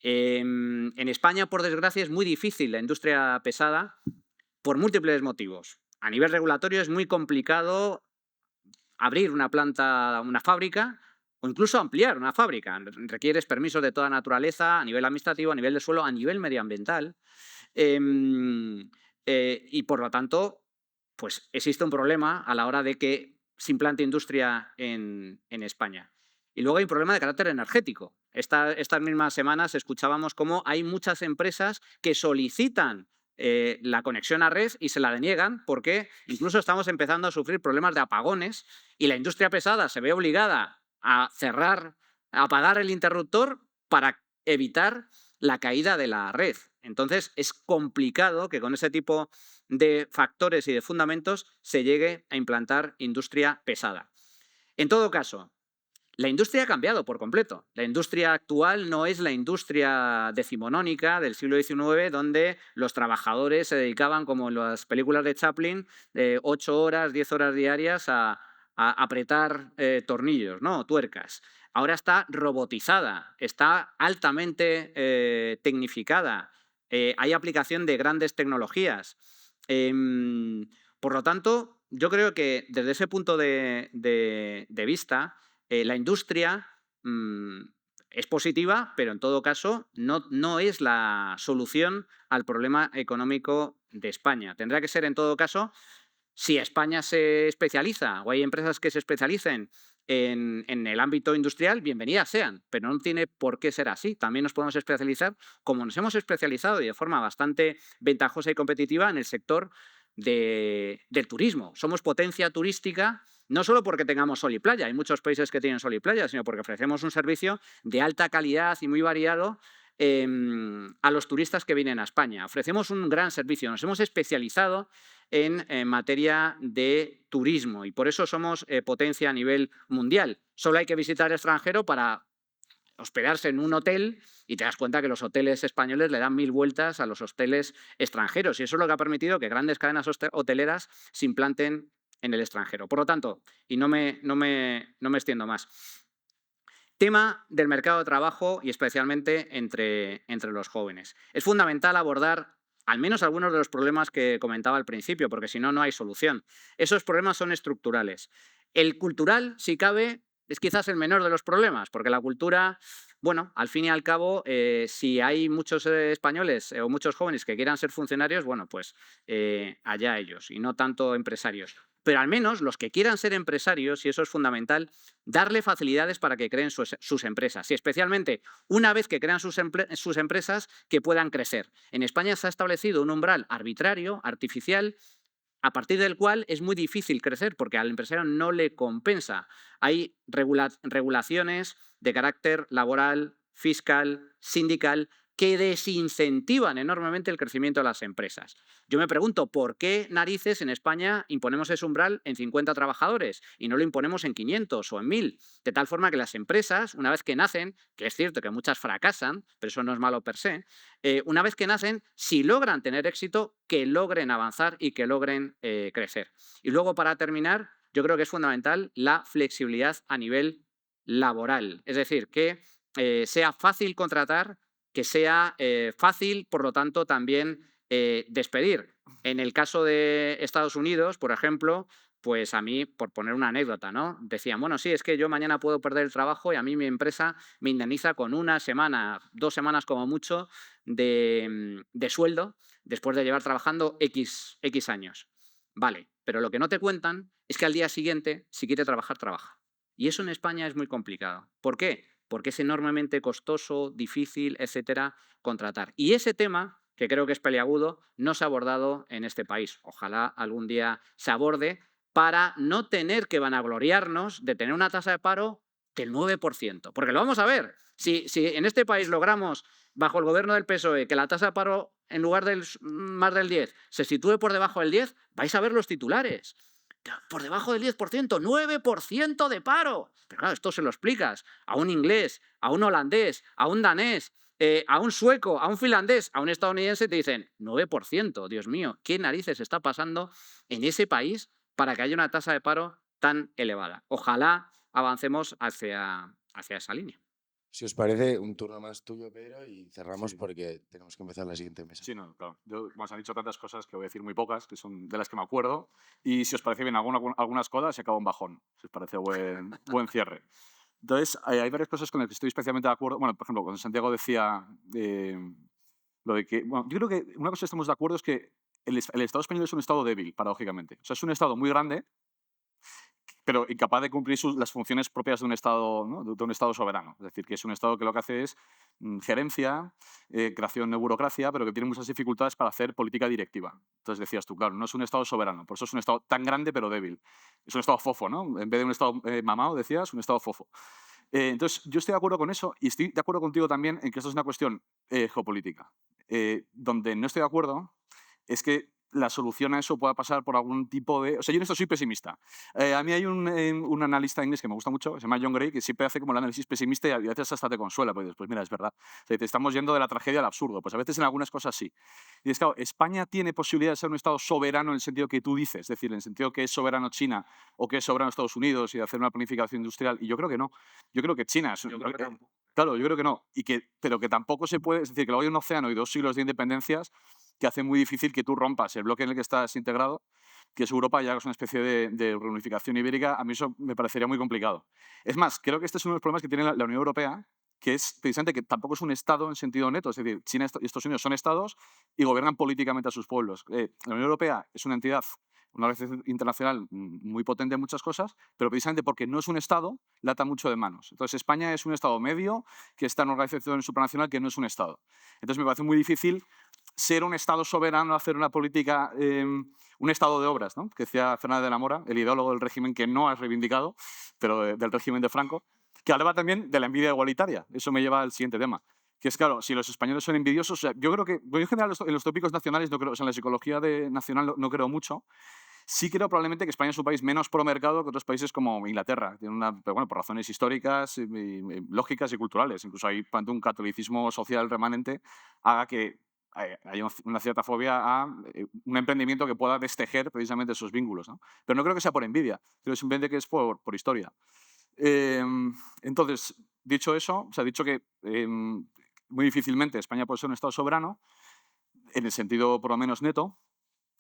En España, por desgracia, es muy difícil la industria pesada por múltiples motivos. A nivel regulatorio es muy complicado abrir una planta, una fábrica, o incluso ampliar una fábrica. Requieres permisos de toda naturaleza, a nivel administrativo, a nivel de suelo, a nivel medioambiental. Y por lo tanto, pues existe un problema a la hora de que se implante industria en España. Y luego hay un problema de carácter energético. Estas mismas semanas escuchábamos cómo hay muchas empresas que solicitan la conexión a red y se la deniegan porque incluso estamos empezando a sufrir problemas de apagones y la industria pesada se ve obligada a cerrar, a apagar el interruptor para evitar la caída de la red. Entonces es complicado que con ese tipo de factores y de fundamentos se llegue a implantar industria pesada. En todo caso, la industria ha cambiado por completo. La industria actual no es la industria decimonónica del siglo XIX, donde los trabajadores se dedicaban, como en las películas de Chaplin, 8 horas, 10 horas diarias a apretar tornillos, ¿no? Tuercas. Ahora está robotizada, está altamente tecnificada. hay aplicación de grandes tecnologías. Por lo tanto, yo creo que desde ese punto de vista, la industria es positiva, pero en todo caso no es la solución al problema económico de España. Tendrá que ser en todo caso, si España se especializa o hay empresas que se especialicen en el ámbito industrial, bienvenidas sean, pero no tiene por qué ser así. También nos podemos especializar, como nos hemos especializado y de forma bastante ventajosa y competitiva en el sector del turismo. Somos potencia turística no solo porque tengamos sol y playa, hay muchos países que tienen sol y playa, sino porque ofrecemos un servicio de alta calidad y muy variado a los turistas que vienen a España. Ofrecemos un gran servicio, nos hemos especializado en materia de turismo y por eso somos potencia a nivel mundial. Solo hay que visitar el extranjero para hospedarse en un hotel y te das cuenta que los hoteles españoles le dan 1000 vueltas a los hoteles extranjeros y eso es lo que ha permitido que grandes cadenas hoteleras se implanten en el extranjero. Por lo tanto, y no me extiendo más, tema del mercado de trabajo y especialmente entre los jóvenes. Es fundamental abordar al menos algunos de los problemas que comentaba al principio, porque si no, no hay solución. Esos problemas son estructurales. El cultural, si cabe, es quizás el menor de los problemas, porque la cultura, bueno, al fin y al cabo, si hay muchos españoles o muchos jóvenes que quieran ser funcionarios, bueno, pues allá ellos, y no tanto empresarios. Pero al menos los que quieran ser empresarios, y eso es fundamental, darle facilidades para que creen sus empresas. Y especialmente, una vez que crean sus empresas, que puedan crecer. En España se ha establecido un umbral arbitrario, artificial, a partir del cual es muy difícil crecer porque al empresario no le compensa. Hay regulaciones de carácter laboral, fiscal, sindical, que desincentivan enormemente el crecimiento de las empresas. Yo me pregunto, ¿por qué narices en España imponemos ese umbral en 50 trabajadores y no lo imponemos en 500 o en 1000? De tal forma que las empresas, una vez que nacen, que es cierto que muchas fracasan, pero eso no es malo per se, una vez que nacen, si logran tener éxito, que logren avanzar y que logren crecer. Y luego, para terminar, yo creo que es fundamental la flexibilidad a nivel laboral. Es decir, que sea fácil contratar, que sea fácil, por lo tanto, también despedir. En el caso de Estados Unidos, por ejemplo, pues a mí, por poner una anécdota, ¿no? Decían, bueno, sí, es que yo mañana puedo perder el trabajo y a mí mi empresa me indemniza con 1 semana, 2 semanas como mucho de sueldo después de llevar trabajando X años. Vale, pero lo que no te cuentan es que al día siguiente, si quiere trabajar, trabaja. Y eso en España es muy complicado. ¿Por qué? Porque es enormemente costoso, difícil, etcétera, contratar. Y ese tema, que creo que es peliagudo, no se ha abordado en este país. Ojalá algún día se aborde para no tener que vanagloriarnos de tener una tasa de paro del 9%. Porque lo vamos a ver. Si en este país logramos, bajo el gobierno del PSOE, que la tasa de paro, en lugar del más del 10, se sitúe por debajo del 10, vais a ver los titulares. Por debajo del 10%, 9% de paro. Pero claro, esto se lo explicas a un inglés, a un holandés, a un danés, a un sueco, a un finlandés, a un estadounidense, te dicen 9%. Dios mío, ¿qué narices está pasando en ese país para que haya una tasa de paro tan elevada? Ojalá avancemos hacia esa línea. Si os parece, un turno más tuyo, Pedro, y cerramos Sí. porque tenemos que empezar la siguiente mesa. Sí, no, claro. Yo, os han dicho tantas cosas que voy a decir muy pocas, que son de las que me acuerdo. Y si os parece bien algunas cosas, se acaba un bajón. Si os parece buen cierre. Entonces, hay varias cosas con las que estoy especialmente de acuerdo. Bueno, por ejemplo, cuando Santiago decía lo de que... Bueno, yo creo que una cosa que estamos de acuerdo es que el Estado español es un Estado débil, paradójicamente. O sea, es un Estado muy grande, pero incapaz de cumplir las funciones propias de un Estado, ¿no? de un Estado soberano. Es decir, que es un Estado que lo que hace es gerencia, creación de burocracia, pero que tiene muchas dificultades para hacer política directiva. Entonces decías tú, claro, no es un Estado soberano, por eso es un Estado tan grande pero débil. Es un Estado fofo, ¿no? En vez de un Estado mamado, decías, un Estado fofo. Entonces, yo estoy de acuerdo con eso y estoy de acuerdo contigo también en que esto es una cuestión geopolítica. Donde no estoy de acuerdo es que la solución a eso pueda pasar por algún tipo de... O sea, yo en esto soy pesimista. A mí hay un analista inglés que me gusta mucho, se llama John Gray, que siempre hace como el análisis pesimista y a veces hasta te consuela, porque después, mira, es verdad. O sea, te estamos yendo de la tragedia al absurdo. Pues a veces en algunas cosas sí. Y es claro, España tiene posibilidad de ser un Estado soberano en el sentido que tú dices, es decir, en el sentido que es soberano China o que es soberano Estados Unidos y de hacer una planificación industrial. Y yo creo que no. Yo creo que China es... Yo creo que tampoco. Claro, yo creo que no. Pero que tampoco se puede... Es decir, que luego hay un océano y 2 siglos de independencias que hace muy difícil que tú rompas el bloque en el que estás integrado, que es Europa, ya es una especie de reunificación ibérica. A mí eso me parecería muy complicado. Es más, creo que este es uno de los problemas que tiene la Unión Europea, que es precisamente que tampoco es un Estado en sentido neto. Es decir, China y Estados Unidos son Estados y gobiernan políticamente a sus pueblos. La Unión Europea es una entidad, una organización internacional muy potente en muchas cosas, pero precisamente porque no es un Estado, lata mucho de manos. Entonces, España es un Estado medio que está en una organización supranacional que no es un Estado. Entonces, me parece muy difícil ser un Estado soberano, hacer una política, un Estado de obras, ¿no? Que decía Fernández de la Mora, el ideólogo del régimen que no has reivindicado, pero del régimen de Franco, que hablaba también de la envidia igualitaria. Eso me lleva al siguiente tema. Que es claro, si los españoles son envidiosos, o sea, yo creo que, yo en general en los tópicos nacionales, no creo, o sea, en la psicología nacional no creo mucho. Sí creo probablemente que España es un país menos pro-mercado que otros países como Inglaterra. Tiene pero bueno, por razones históricas, lógicas y culturales. Incluso hay un catolicismo social remanente haga que haya una cierta fobia a un emprendimiento que pueda destejer precisamente esos vínculos, ¿no? Pero no creo que sea por envidia, creo simplemente que es por historia. Entonces, dicho eso, se ha dicho que muy difícilmente España puede ser un Estado soberano, en el sentido por lo menos neto.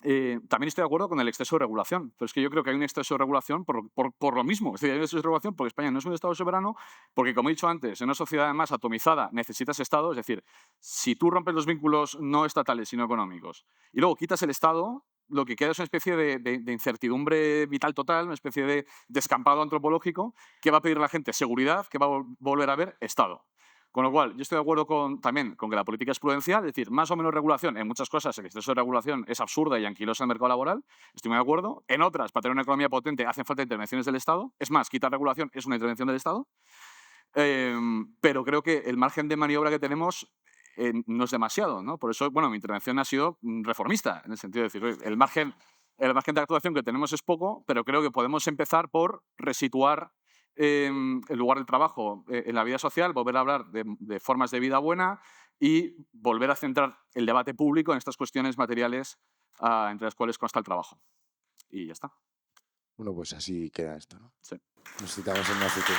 También estoy de acuerdo con el exceso de regulación, pero es que yo creo que hay un exceso de regulación por lo mismo. Es decir, hay un exceso de regulación porque España no es un Estado soberano, porque, como he dicho antes, en una sociedad además atomizada necesitas Estado. Es decir, si tú rompes los vínculos no estatales, sino económicos, y luego quitas el Estado, lo que queda es una especie de incertidumbre vital total, una especie de descampado antropológico que va a pedir a la gente seguridad, que va a volver a ver Estado. Con lo cual, yo estoy de acuerdo también con que la política es prudencial, es decir, más o menos regulación. En muchas cosas el exceso de regulación es absurda y anquilosa en el mercado laboral, estoy muy de acuerdo. En otras, para tener una economía potente, hacen falta intervenciones del Estado. Es más, quitar regulación es una intervención del Estado. Pero creo que el margen de maniobra que tenemos no es demasiado, ¿no? Por eso, bueno, mi intervención ha sido reformista, en el sentido de decir, el margen de actuación que tenemos es poco, pero creo que podemos empezar por resituar el lugar del trabajo en la vida social, volver a hablar de formas de vida buena y volver a centrar el debate público en estas cuestiones materiales entre las cuales consta el trabajo. Y ya está. Bueno, pues así queda esto, ¿no? Sí. Nos citamos en una futura.